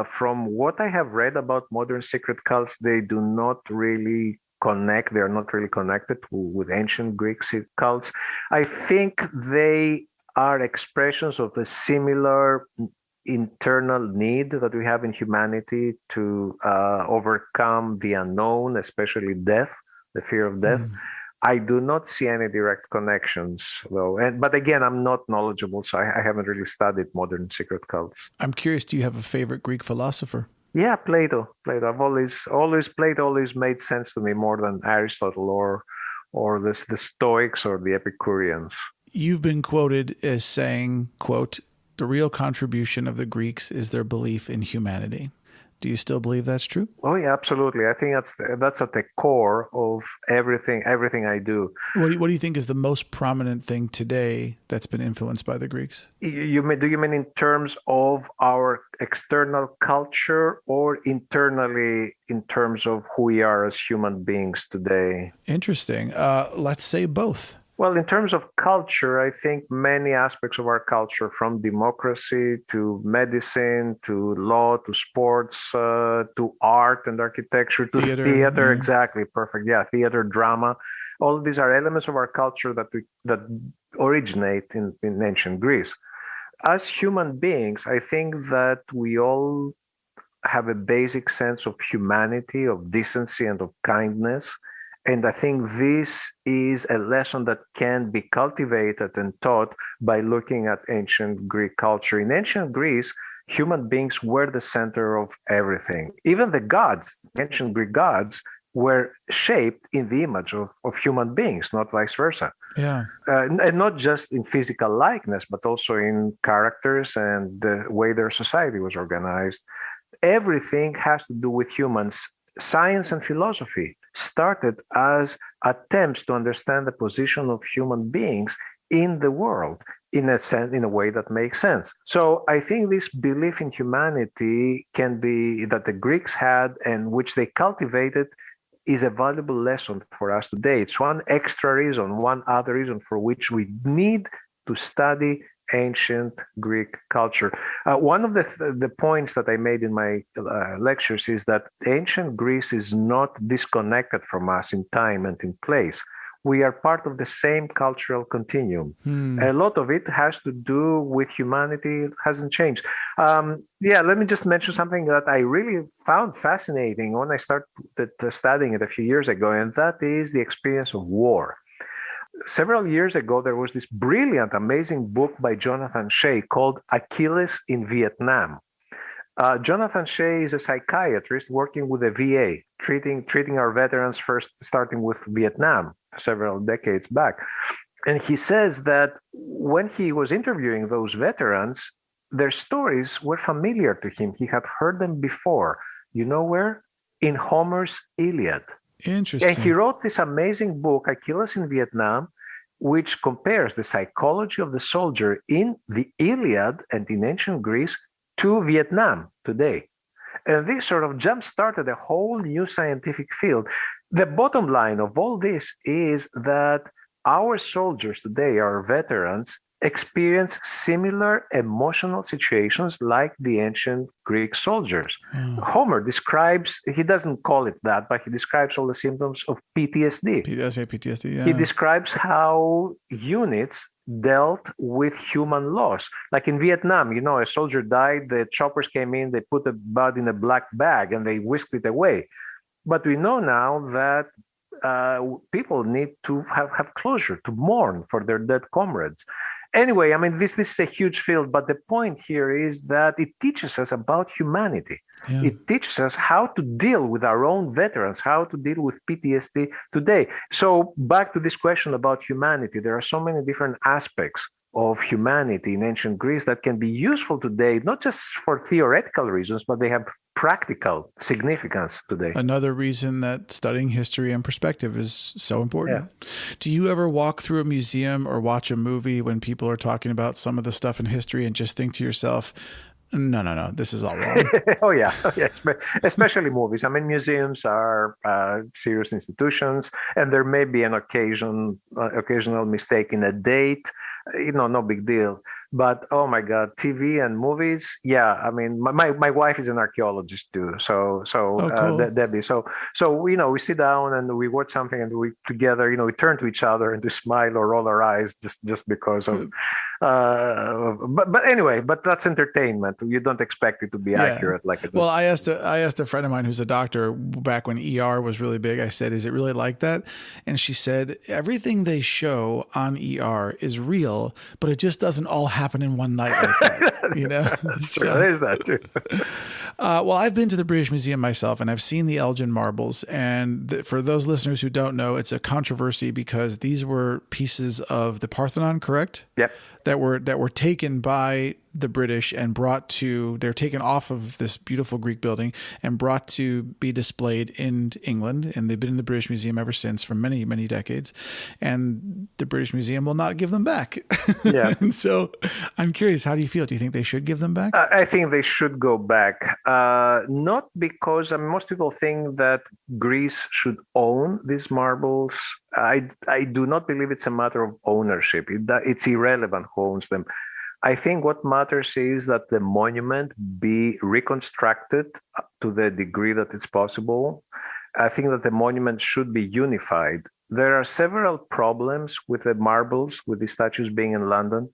From what I have read about modern secret cults, they do not really connect. They are not really connected with ancient Greek cults. I think they are expressions of a similar internal need that we have in humanity to overcome the unknown, especially death, the fear of death. I do not see any direct connections, though. But again, I'm not knowledgeable, so I haven't really studied modern secret cults. I'm curious, do you have a favorite Greek philosopher? Yeah, Plato. I've always Plato always made sense to me more than Aristotle or the Stoics or the Epicureans. You've been quoted as saying, quote, "The real contribution of the Greeks is their belief in humanity." Do you still believe that's true? Oh yeah, absolutely. I think that's at the core of everything I do. What do you think is the most prominent thing today that's been influenced by the Greeks? Do you mean in terms of our external culture or internally in terms of who we are as human beings today? Interesting. Let's say both. Well, in terms of culture, I think many aspects of our culture, from democracy to medicine to law to sports to art and architecture to theater. Exactly, perfect. Yeah, theater, drama. All of these are elements of our culture that originate in ancient Greece. As human beings, I think that we all have a basic sense of humanity, of decency, and of kindness. And I think this is a lesson that can be cultivated and taught by looking at ancient Greek culture. In ancient Greece, human beings were the center of everything. Even the gods, ancient Greek gods, were shaped in the image of human beings, not vice versa. Yeah. And not just in physical likeness, but also in characters and the way their society was organized. Everything has to do with humans. Science and philosophy started as attempts to understand the position of human beings in the world in a way that makes sense. So I think this belief in humanity can be that the Greeks had and which they cultivated is a valuable lesson for us today. It's one other reason for which we need to study ancient Greek culture. One of the points that I made in my lectures is that ancient Greece is not disconnected from us in time and in place. We are part of the same cultural continuum. A lot of it has to do with humanity. It hasn't changed. Let me just mention something that I really found fascinating when I started studying it a few years ago, and that is the experience of war. Several years ago, there was this brilliant, amazing book by Jonathan Shea called Achilles in Vietnam. Jonathan Shea is a psychiatrist working with the VA, treating our veterans first, starting with Vietnam several decades back. And he says that when he was interviewing those veterans, their stories were familiar to him. He had heard them before. You know where? In Homer's Iliad. Interesting. And he wrote this amazing book, Achilles in Vietnam, which compares the psychology of the soldier in the Iliad and in ancient Greece to Vietnam today. And this sort of jump-started a whole new scientific field. The bottom line of all this is that our soldiers today, our veterans, experience similar emotional situations like the ancient Greek soldiers. Homer describes, he doesn't call it that, but he describes all the symptoms of PTSD. PTSD, yeah. He describes how units dealt with human loss. Like in Vietnam, a soldier died, the choppers came in, they put the body in a black bag and they whisked it away. But we know now that people need to have closure, to mourn for their dead comrades. Anyway, I mean, this is a huge field, but the point here is that it teaches us about humanity. Yeah. It teaches us how to deal with our own veterans, how to deal with PTSD today. So back to this question about humanity, there are so many different aspects of humanity in ancient Greece that can be useful today, not just for theoretical reasons, but they have practical significance today. Another reason that studying history and perspective is so important. Yeah. Do you ever walk through a museum or watch a movie when people are talking about some of the stuff in history and just think to yourself, no, this is all wrong? Oh, yeah. Especially movies. I mean, museums are serious institutions, and there may be an occasional mistake in a date. No big deal. But oh my God, TV and movies. Yeah, I mean, my wife is an archaeologist too. So cool. Debbie. So we sit down and we watch something and we together, we turn to each other and we smile or roll our eyes just because of. But anyway, that's entertainment. You don't expect it to be accurate like it. Well, I asked a friend of mine who's a doctor back when ER was really big. I said, "Is it really like that?" And she said, "Everything they show on ER is real, but it just doesn't all happen in one night like that." That's true. There's that too. Well, I've been to the British Museum myself, and I've seen the Elgin marbles. And for those listeners who don't know, it's a controversy because these were pieces of the Parthenon, correct? Yep. That were taken by the British and they're taken off of this beautiful Greek building and brought to be displayed in England. And they've been in the British Museum ever since for many, many decades. And the British Museum will not give them back. Yeah. And so I'm curious, how do you feel? Do you think they should give them back? I think they should go back. Not because most people think that Greece should own these marbles. I do not believe it's a matter of ownership. It's irrelevant who owns them. I think what matters is that the monument be reconstructed to the degree that it's possible. I think that the monument should be unified. There are several problems with the marbles, with the statues being in London.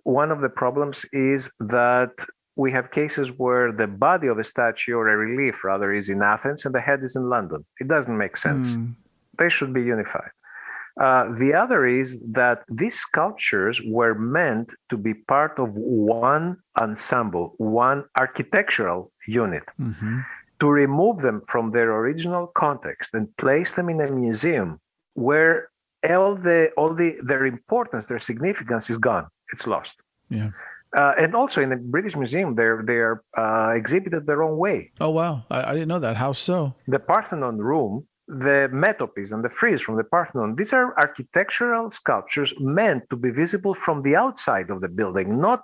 One of the problems is that we have cases where the body of a statue or a relief rather is in Athens and the head is in London. It doesn't make sense. They should be unified. The other is that these sculptures were meant to be part of one ensemble, one architectural unit. Mm-hmm. To remove them from their original context and place them in a museum where their importance, their significance is gone. It's lost. Yeah. And also in the British Museum, they are exhibited their own way. Oh, wow. I didn't know that. How so? The Parthenon room, the metopies and the frieze from the Parthenon, these are architectural sculptures meant to be visible from the outside of the building, not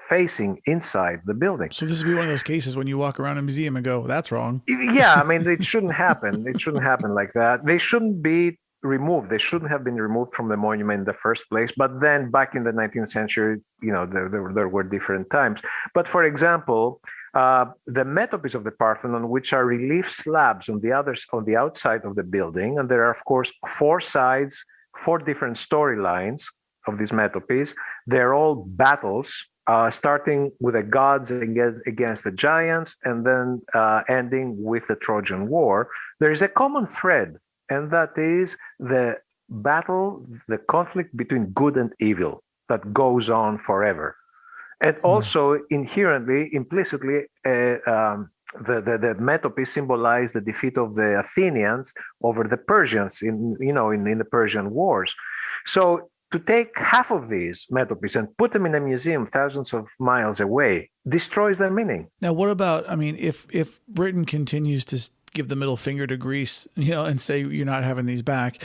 facing inside the building. So this would be one of those cases when you walk around a museum and go, that's wrong. Yeah, I mean, it shouldn't happen. It shouldn't happen like that. They shouldn't be removed. They shouldn't have been removed from the monument in the first place. But then back in the 19th century, there were different times. But for example, the metopies of the Parthenon, which are relief slabs on the outside of the building, and there are, of course, 4 sides, 4 different storylines of these metopies. They're all battles, starting with the gods against the giants, and then ending with the Trojan War. There is a common thread, and that is the battle, the conflict between good and evil that goes on forever. And also inherently, implicitly, the metopies symbolize the defeat of the Athenians over the Persians in the Persian Wars. So to take half of these metopies and put them in a museum thousands of miles away destroys their meaning. Now, what about, if Britain continues to give the middle finger to Greece, and say you're not having these back,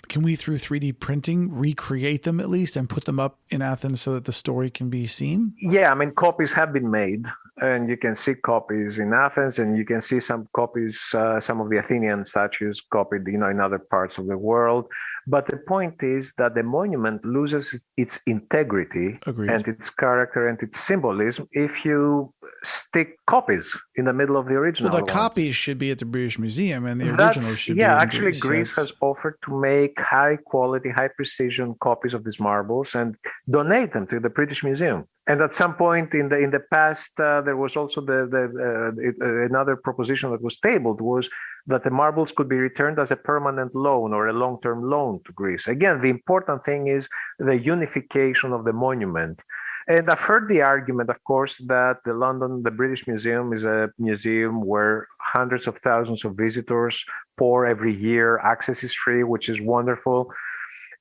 can we, through 3D printing, recreate them at least and put them up in Athens so that the story can be seen? Yeah, copies have been made. and you can see copies in Athens, and you can see some copies, some of the Athenian statues copied, in other parts of the world. But the point is that the monument loses its integrity Agreed. and its character and its symbolism if you stick copies in the middle of the original. Well, the ones. copies should be at the British Museum, and the originals should be in actually, Greece has offered to make high quality, high precision copies of these marbles and donate them to the British Museum. And at some point in the past, there was also another proposition that was tabled was that the marbles could be returned as a permanent loan or a long-term loan to Greece. Again, the important thing is the unification of the monument. And I've heard the argument, of course, that the British Museum is a museum where hundreds of thousands of visitors pour every year. Access is free, which is wonderful.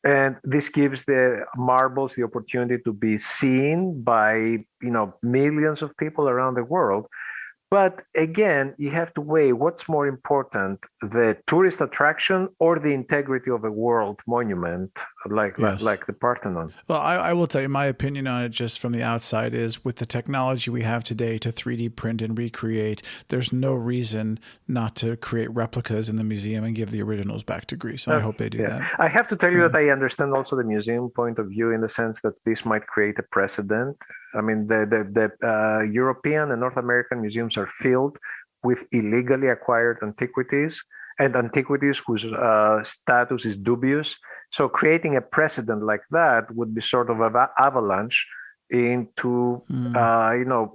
And this gives the marbles the opportunity to be seen by, millions of people around the world. But again, you have to weigh what's more important, the tourist attraction or the integrity of a world monument like the Parthenon. Well, I will tell you my opinion on it just from the outside is with the technology we have today to 3D print and recreate, there's no reason not to create replicas in the museum and give the originals back to Greece. I hope they do that. I have to tell you that I understand also the museum point of view in the sense that this might create a precedent. I mean, the European and North American museums are filled with illegally acquired antiquities and antiquities whose status is dubious. So creating a precedent like that would be sort of an avalanche into,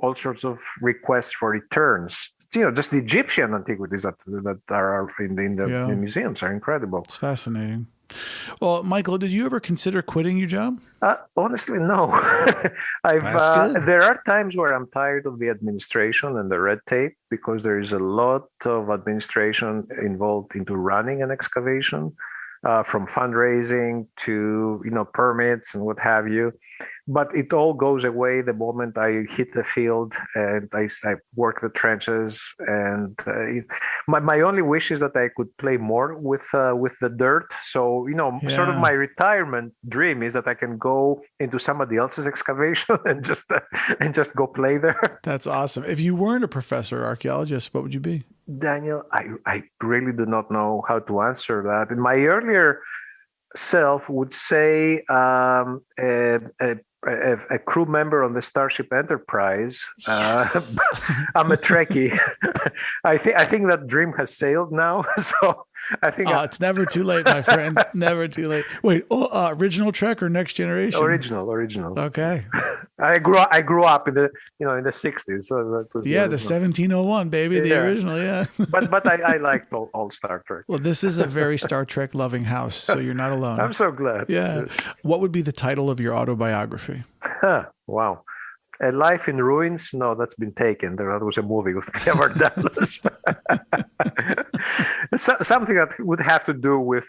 all sorts of requests for returns. Just the Egyptian antiquities that are in the museums are incredible. It's fascinating. Well, Michael, did you ever consider quitting your job? Honestly, no. There are times where I'm tired of the administration and the red tape because there is a lot of administration involved into running an excavation, from fundraising to permits and what have you. But it all goes away the moment I hit the field and I work the trenches. And my only wish is that I could play more with the dirt. So sort of my retirement dream is that I can go into somebody else's excavation and just go play there. That's awesome. If you weren't a professor archaeologist, what would you be? Daniel, I really do not know how to answer that. In my earlier self would say a crew member on the Starship Enterprise. Yes. I'm a Trekkie. I think that dream has sailed now. So I think it's never too late, my friend. Never too late. Wait, original Trek or Next Generation? Original. Okay. I grew up in the in the 60s. So that was the 1701, baby, the original, yeah. but I liked all Star Trek. Well, this is a very Star Trek loving house, so you're not alone. I'm so glad. Yeah. What would be the title of your autobiography? Wow. A Life in Ruins? No, that's been taken. There was a movie with Trevor Douglas. Something that would have to do with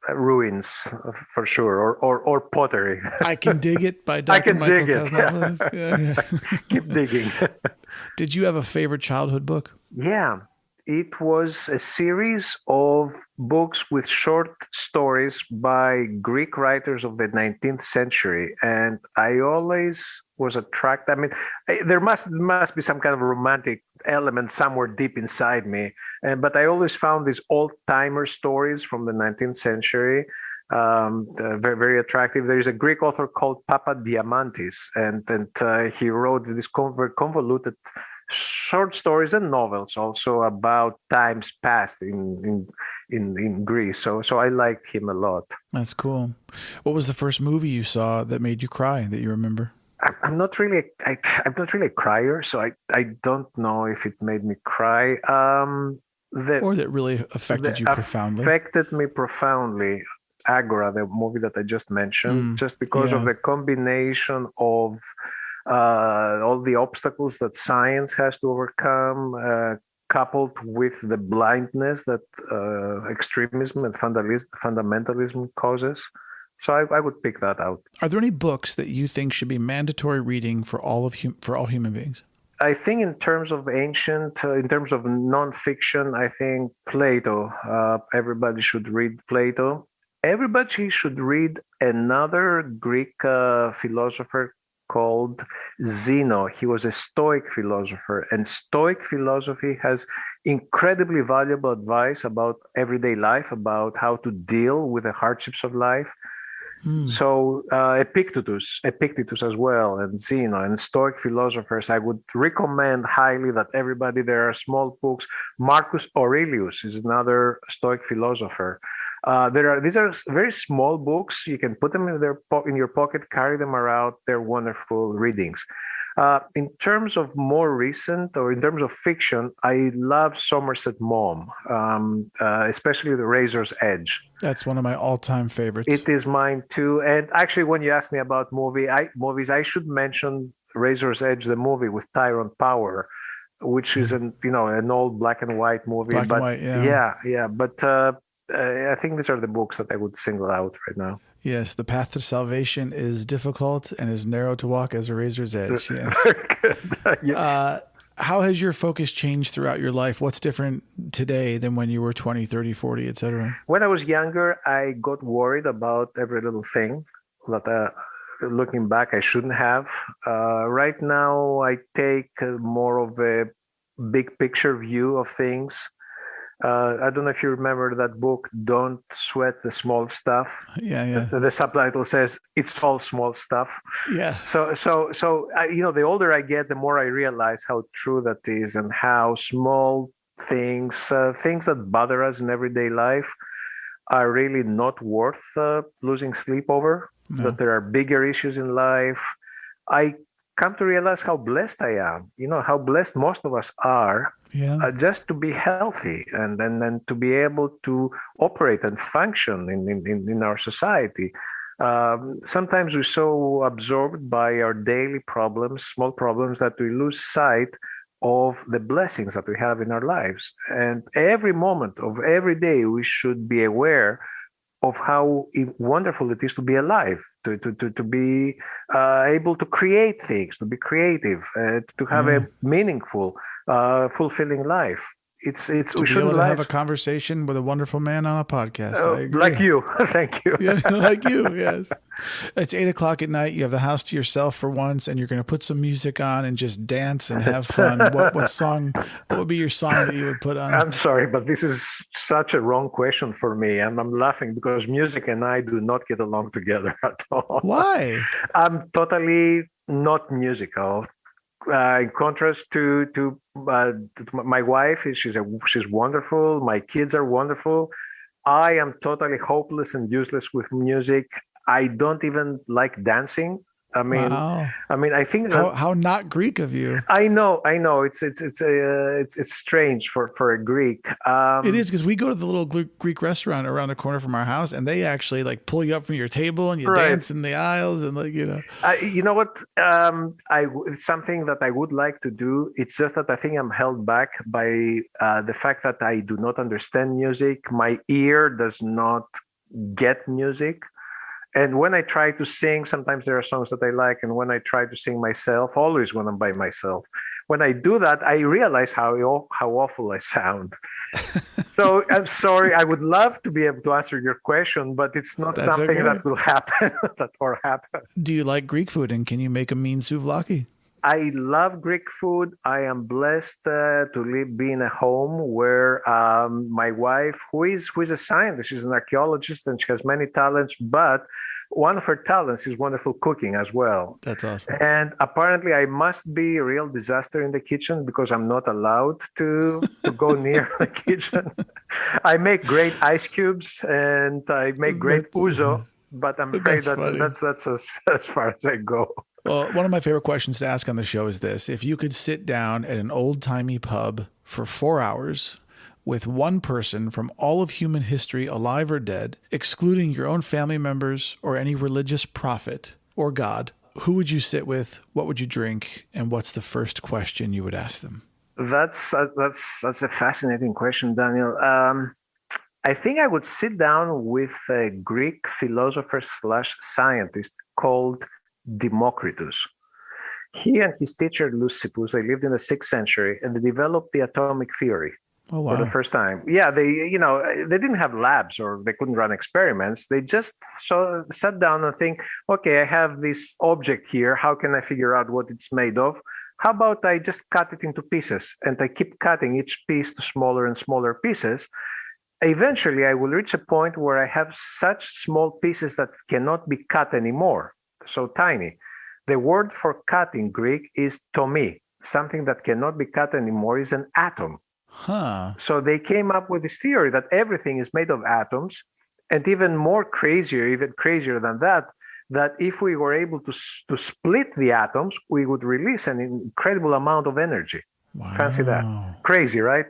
ruins for sure, or pottery. I Can Dig It by Dr. I can Michael dig it. Cosmopoulos. Yeah. Keep digging. Did you have a favorite childhood book? Yeah. It was a series of books with short stories by Greek writers of the 19th century. And I always was attracted. I mean, there must be some kind of romantic element somewhere deep inside me. But I always found these old-timer stories from the 19th century very, very attractive. There is a Greek author called Papadiamantis, and he wrote this very convoluted short stories and novels also about times past in Greece. So I liked him a lot. That's cool. What was the first movie you saw that made you cry that you remember? I'm not really a crier, so I don't know if it made me cry. Or that really affected you profoundly. Affected me profoundly. Agora, the movie that I just mentioned, just because of the combination of all the obstacles that science has to overcome, coupled with the blindness that extremism and fundamentalism causes. So I would pick that out. Are there any books that you think should be mandatory reading for all human beings? I think in terms of in terms of nonfiction, I think Plato. Everybody should read Plato. Everybody should read another Greek philosopher called Zeno. He was a Stoic philosopher, and Stoic philosophy has incredibly valuable advice about everyday life, about how to deal with the hardships of life. So Epictetus as well, and Zeno and Stoic philosophers, I would recommend highly that everybody. There are small books. Marcus Aurelius is another Stoic philosopher. These are very small books. You can put them in your pocket, carry them around. They're wonderful readings. In terms of more recent, or in terms of fiction, I love Somerset Maugham, especially The Razor's Edge. That's one of my all-time favorites. It is mine too. And actually, when you ask me about movies, I should mention Razor's Edge, the movie with Tyrone Power, which is an old black and white movie. Black and white, yeah. Yeah. But I think these are the books that I would single out right now. Yes, the path to salvation is difficult and as narrow to walk as a razor's edge. Yes. Yeah. How has your focus changed throughout your life? What's different today than when you were 20, 30, 40, etc.? When I was younger, I got worried about every little thing that, looking back, I shouldn't have. Right now, I take more of a big picture view of things. I don't know if you remember that book, Don't Sweat the Small Stuff. Yeah. The subtitle says, it's all small stuff. Yeah. So the older I get, the more I realize how true that is, and how small things that bother us in everyday life are really not worth losing sleep over. No. That there are bigger issues in life. I come to realize how blessed I am. How blessed most of us are. Yeah. Just to be healthy and to be able to operate and function in our society. Sometimes we're so absorbed by our daily problems, small problems, that we lose sight of the blessings that we have in our lives. And every moment of every day, we should be aware of how wonderful it is to be alive, to be able to create things, to be creative, to have a meaningful, fulfilling life. It's to we be able shouldn't to have a conversation with a wonderful man on a podcast. I agree. Like you. Thank you. Yeah, like you. Yes. It's 8:00 at night. You have the house to yourself for once, and you're going to put some music on and just dance and have fun. What would be your song that you would put on? I'm sorry, but this is such a wrong question for me, and I'm laughing because music and I do not get along together at all. Why? I'm totally not musical. In contrast to my wife, she's wonderful. My kids are wonderful. I am totally hopeless and useless with music. I don't even like dancing. Wow. I think that, how not Greek of you. I know. It's strange for a Greek. It is, because we go to the little Greek restaurant around the corner from our house, and they actually like pull you up from your table and you dance in the aisles and You know what? It's something that I would like to do. It's just that I think I'm held back by the fact that I do not understand music. My ear does not get music. And when I try to sing, sometimes there are songs that I like. And when I try to sing myself, always when I'm by myself, when I do that, I realize how awful I sound. So I'm sorry. I would love to be able to answer your question, but it's not something that will happen or happen. Do you like Greek food, and can you make a mean souvlaki? I love Greek food. I am blessed to be in a home where my wife, who is a scientist, she's an archaeologist, and she has many talents, but one of her talents is wonderful cooking as well. That's awesome. And apparently I must be a real disaster in the kitchen because I'm not allowed to go near the kitchen. I make great ice cubes and I make great ouzo, but I'm afraid that's as far as I go. Well, one of my favorite questions to ask on the show is this. If you could sit down at an old-timey pub for 4 hours with one person from all of human history, alive or dead, excluding your own family members or any religious prophet or God, who would you sit with? What would you drink? And what's the first question you would ask them? That's a fascinating question, Daniel. I think I would sit down with a Greek philosopher / scientist called Democritus. He and his teacher Leucippus, they lived in the 6th century, and they developed the atomic theory. Oh, for the wow. first time. Yeah, they didn't have labs or they couldn't run experiments. They just sat down and think, okay, I have this object here. How can I figure out what it's made of? How about I just cut it into pieces and I keep cutting each piece to smaller and smaller pieces. Eventually, I will reach a point where I have such small pieces that cannot be cut anymore, so tiny. The word for cut in Greek is tomi. Something that cannot be cut anymore is an atom. Huh. So they came up with this theory that everything is made of atoms, and even crazier than that, that if we were able to split the atoms, we would release an incredible amount of energy. Fancy that. Wow. Crazy, right?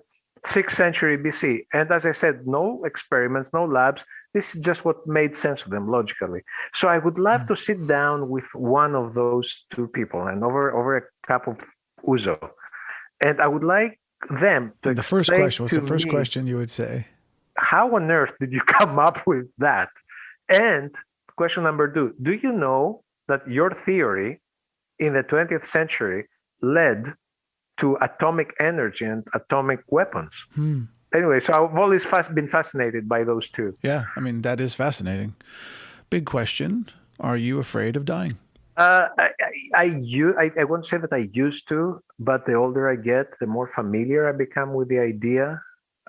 6th century BC. And as I said, no experiments, no labs. This is just what made sense to them logically. So I would love to sit down with one of those two people and over a cup of ouzo. And I would like them to And the first explain question, what's to the first me, question you would say? how on earth did you come up with that? And question number two, do you know that your theory in the 20th century led to atomic energy and atomic weapons? Anyway, so I've always been fascinated by those two. Yeah, I mean, that is fascinating. Big question. Are you afraid of dying? I won't say that I used to, but the older I get, the more familiar I become with the idea.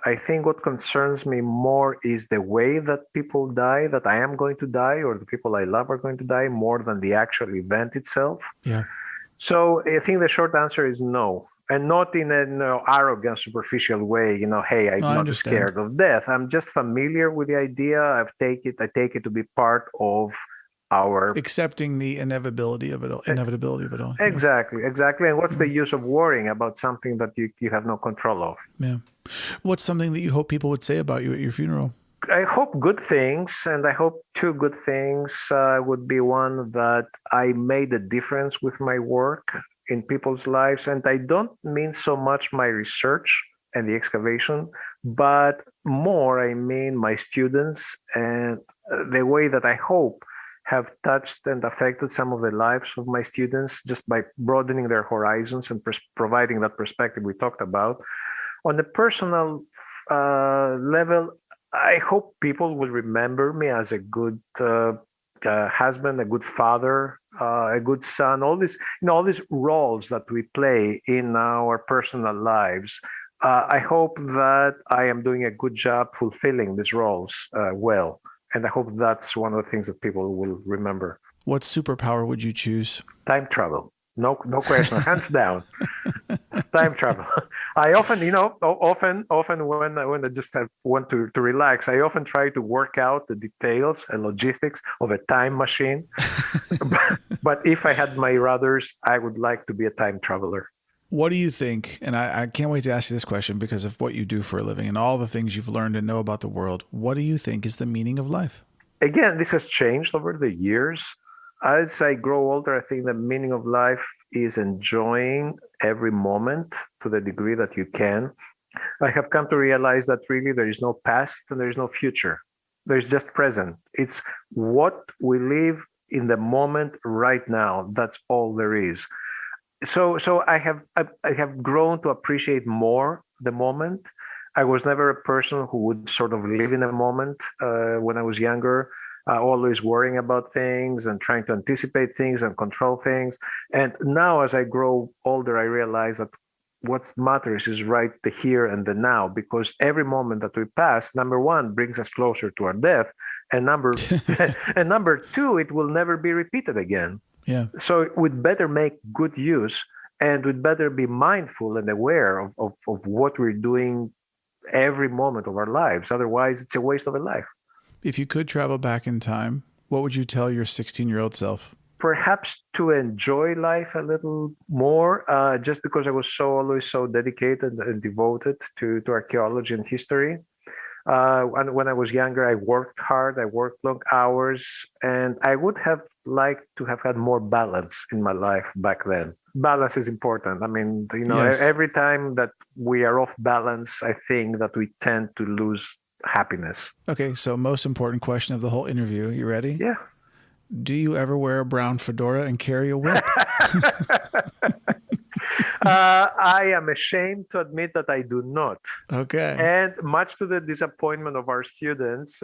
I think what concerns me more is the way that people die, that I am going to die, or the people I love are going to die, more than the actual event itself. Yeah. So I think the short answer is no. And not in an arrogant, superficial way, hey, I'm No, I not understand. scared of death. I'm just familiar with the idea. I take it to be part of our Accepting the inevitability of it all. Yeah. exactly. And what's the use of worrying about something that you have no control of? Yeah. What's something that you hope people would say about you at your funeral? I hope good things, and I hope two good things would be one, that I made a difference with my work in people's lives. And I don't mean so much my research and the excavation, but more I mean my students and the way that I hope have touched and affected some of the lives of my students just by broadening their horizons and providing that perspective we talked about. On a personal level, I hope people will remember me as a good husband, a good father, a good son. All these roles that we play in our personal lives. I hope that I am doing a good job fulfilling these roles well, and I hope that's one of the things that people will remember. What superpower would you choose? Time travel. No question, hands down. Time travel. I often, often when I just want to relax, I often try to work out the details and logistics of a time machine. but if I had my rudders, I would like to be a time traveler. What do you think? And I can't wait to ask you this question because of what you do for a living and all the things you've learned and know about the world. What do you think is the meaning of life? Again, this has changed over the years. As I grow older, I think the meaning of life is enjoying every moment to the degree that you can. I have come to realize that really there is no past and there is no future. There's just present. It's what we live in the moment right now. That's all there is. So I have grown to appreciate more the moment. I was never a person who would sort of live in a moment when I was younger. Always worrying about things and trying to anticipate things and control things. And now as I grow older, I realize that what matters is right the here and the now, because every moment that we pass, number one, brings us closer to our death. And number two, it will never be repeated again. Yeah. So we'd better make good use, and we'd better be mindful and aware of what we're doing every moment of our lives. Otherwise, it's a waste of a life. If you could travel back in time, what would you tell your 16-year-old self? Perhaps to enjoy life a little more, just because I was always so dedicated and devoted to archaeology and history. And when I was younger, I worked hard, I worked long hours, and I would have liked to have had more balance in my life back then. Balance is important. I mean, Yes. Every time that we are off balance, I think that we tend to lose happiness. Okay, so most important question of the whole interview. You ready? Yeah. Do you ever wear a brown fedora and carry a whip? I am ashamed to admit that I do not. Okay. And much to the disappointment of our students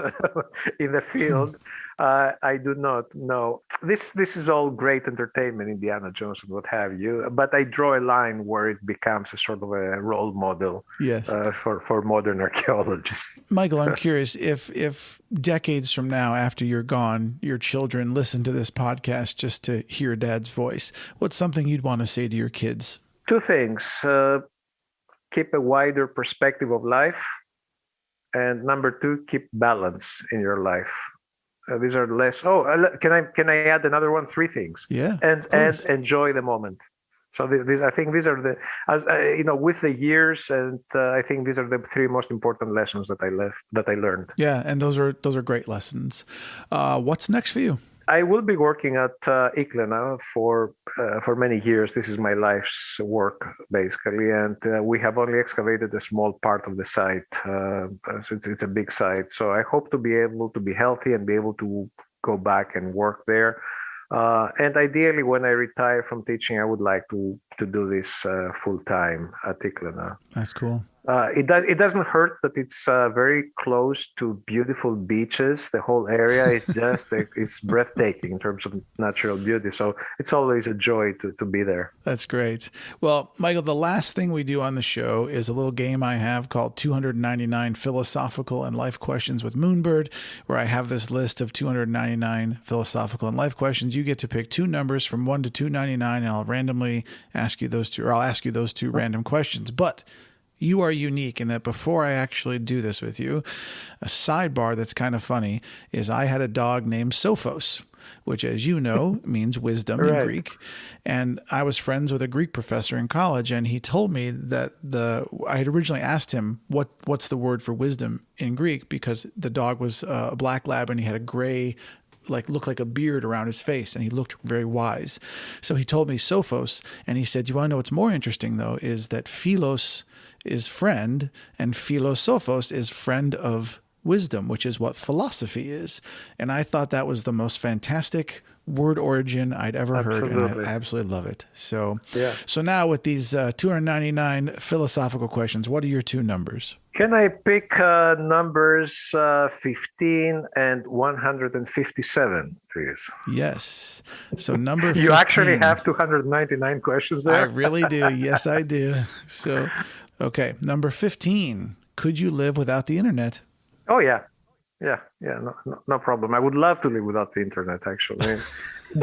in the field, I do not know. This is all great entertainment, Indiana Jones and what have you, but I draw a line where it becomes a sort of a role model Yes. for modern archaeologists. Michael, I'm curious if decades from now, after you're gone, your children listen to this podcast just to hear Dad's voice, what's something you'd want to say to your kids? Two things. Keep a wider perspective of life. And number two, keep balance in your life. These are less. Can I add another one? Three things. Yeah. And enjoy the moment. So I think these are with the years, and I think these are the three most important lessons that I learned. Yeah, and those are great lessons. What's next for you? I will be working at ICLA for many years. This is my life's work, basically, and we have only excavated a small part of the site. So it's a big site. So I hope to be able to be healthy and be able to go back and work there. And ideally, when I retire from teaching, I would like to do this full time at ICLA now. That's cool. It doesn't hurt that it's very close to beautiful beaches. The whole area is just it's breathtaking in terms of natural beauty. So it's always a joy to be there. That's great. Well, Michael, the last thing we do on the show is a little game I have called 299 Philosophical and Life Questions with Moonbird, where I have this list of 299 philosophical and life questions. You get to pick two numbers from 1 to 299, and I'll randomly ask you those two, or I'll ask you those two random questions. But you are unique in that before I actually do this with you, a sidebar that's kind of funny is I had a dog named Sophos, which, as you know, means wisdom in Greek. And I was friends with a Greek professor in college, and he told me that I had originally asked him what's the word for wisdom in Greek, because the dog was a black lab and he had a gray, looked like a beard around his face, and he looked very wise. So he told me Sophos, and he said, you want to know what's more interesting, though, is that philos is friend, and philosophos is friend of wisdom, which is what philosophy is. And I thought that was the most fantastic word origin I'd ever heard, and I absolutely love it. So, So now with these 299 philosophical questions, what are your two numbers? Can I pick numbers 15 and 157, please? Yes. So number 15. You actually have 299 questions there? I really do. Yes, I do. So, okay. Number 15. Could you live without the internet? Oh, yeah. No problem. I would love to live without the internet, actually.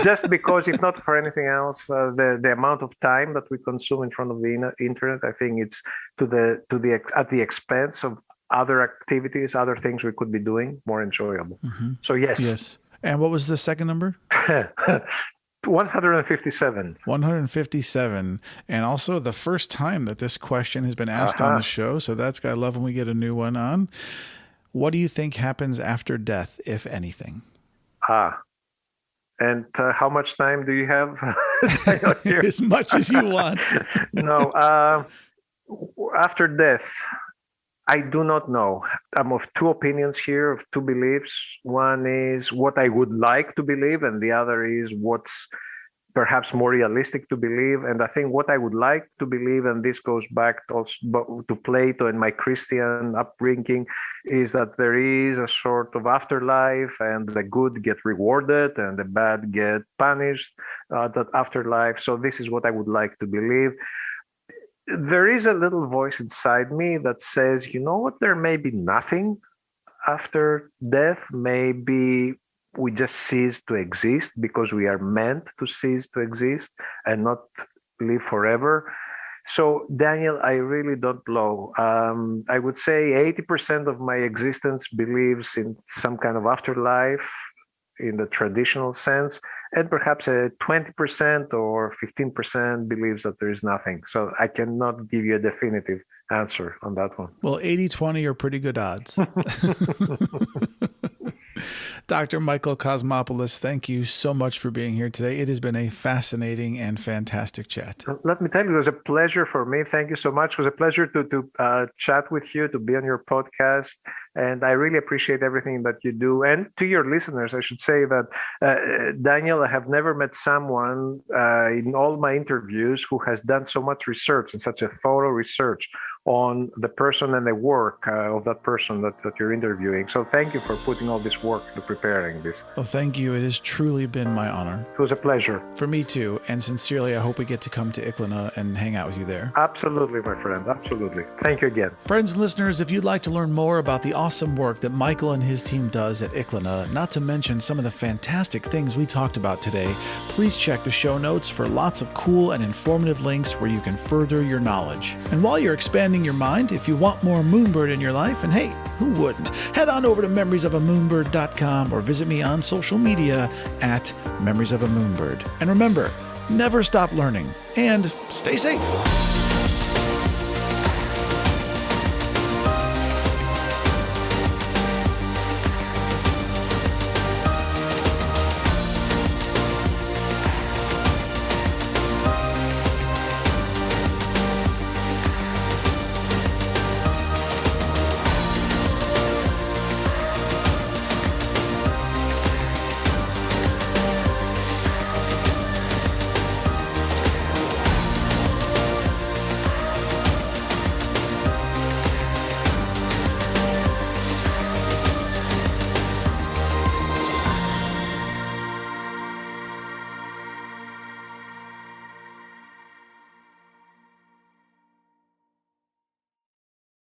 Just because, if not for anything else, the amount of time that we consume in front of the internet, I think it's at the expense of other activities, other things we could be doing more enjoyable. Mm-hmm. So yes. And what was the second number? 157. 157. And also the first time that this question has been asked on the show. So I love when we get a new one on. What do you think happens after death, if anything? And how much time do you have? As much as you want. No. After death, I do not know. I'm of two opinions here, of two beliefs. One is what I would like to believe, and the other is what's perhaps more realistic to believe. And I think what I would like to believe, and this goes back also to Plato and my Christian upbringing, is that there is a sort of afterlife, and the good get rewarded and the bad get punished, that afterlife. So this is what I would like to believe. There is a little voice inside me that says, you know what, there may be nothing after death. Maybe we just cease to exist because we are meant to cease to exist and not live forever. So, Daniel, I really don't know. I would say 80% of my existence believes in some kind of afterlife in the traditional sense, and perhaps a 20% or 15% believes that there is nothing. So I cannot give you a definitive answer on that one. Well, 80-20 are pretty good odds. Dr. Michael Cosmopoulos, thank you so much for being here today. It has been a fascinating and fantastic chat. Let me tell you, it was a pleasure for me. Thank you so much. It was a pleasure to chat with you, to be on your podcast. And I really appreciate everything that you do. And to your listeners, I should say that, Daniel, I have never met someone in all my interviews who has done so much research and such a thorough research on the person and the work of that person that you're interviewing. So thank you for putting all this work into preparing this. Well, thank you. It has truly been my honor. It was a pleasure. For me too. And sincerely, I hope we get to come to Iklina and hang out with you there. Absolutely, my friend. Absolutely. Thank you again. Friends and listeners, if you'd like to learn more about the awesome work that Michael and his team does at Iklina, not to mention some of the fantastic things we talked about today, please check the show notes for lots of cool and informative links where you can further your knowledge. And while you're expanding your mind, if you want more Moonbird in your life, and hey, who wouldn't? Head on over to memoriesofamoonbird.com or visit me on social media at Memories of a Moonbird. And remember, never stop learning and stay safe.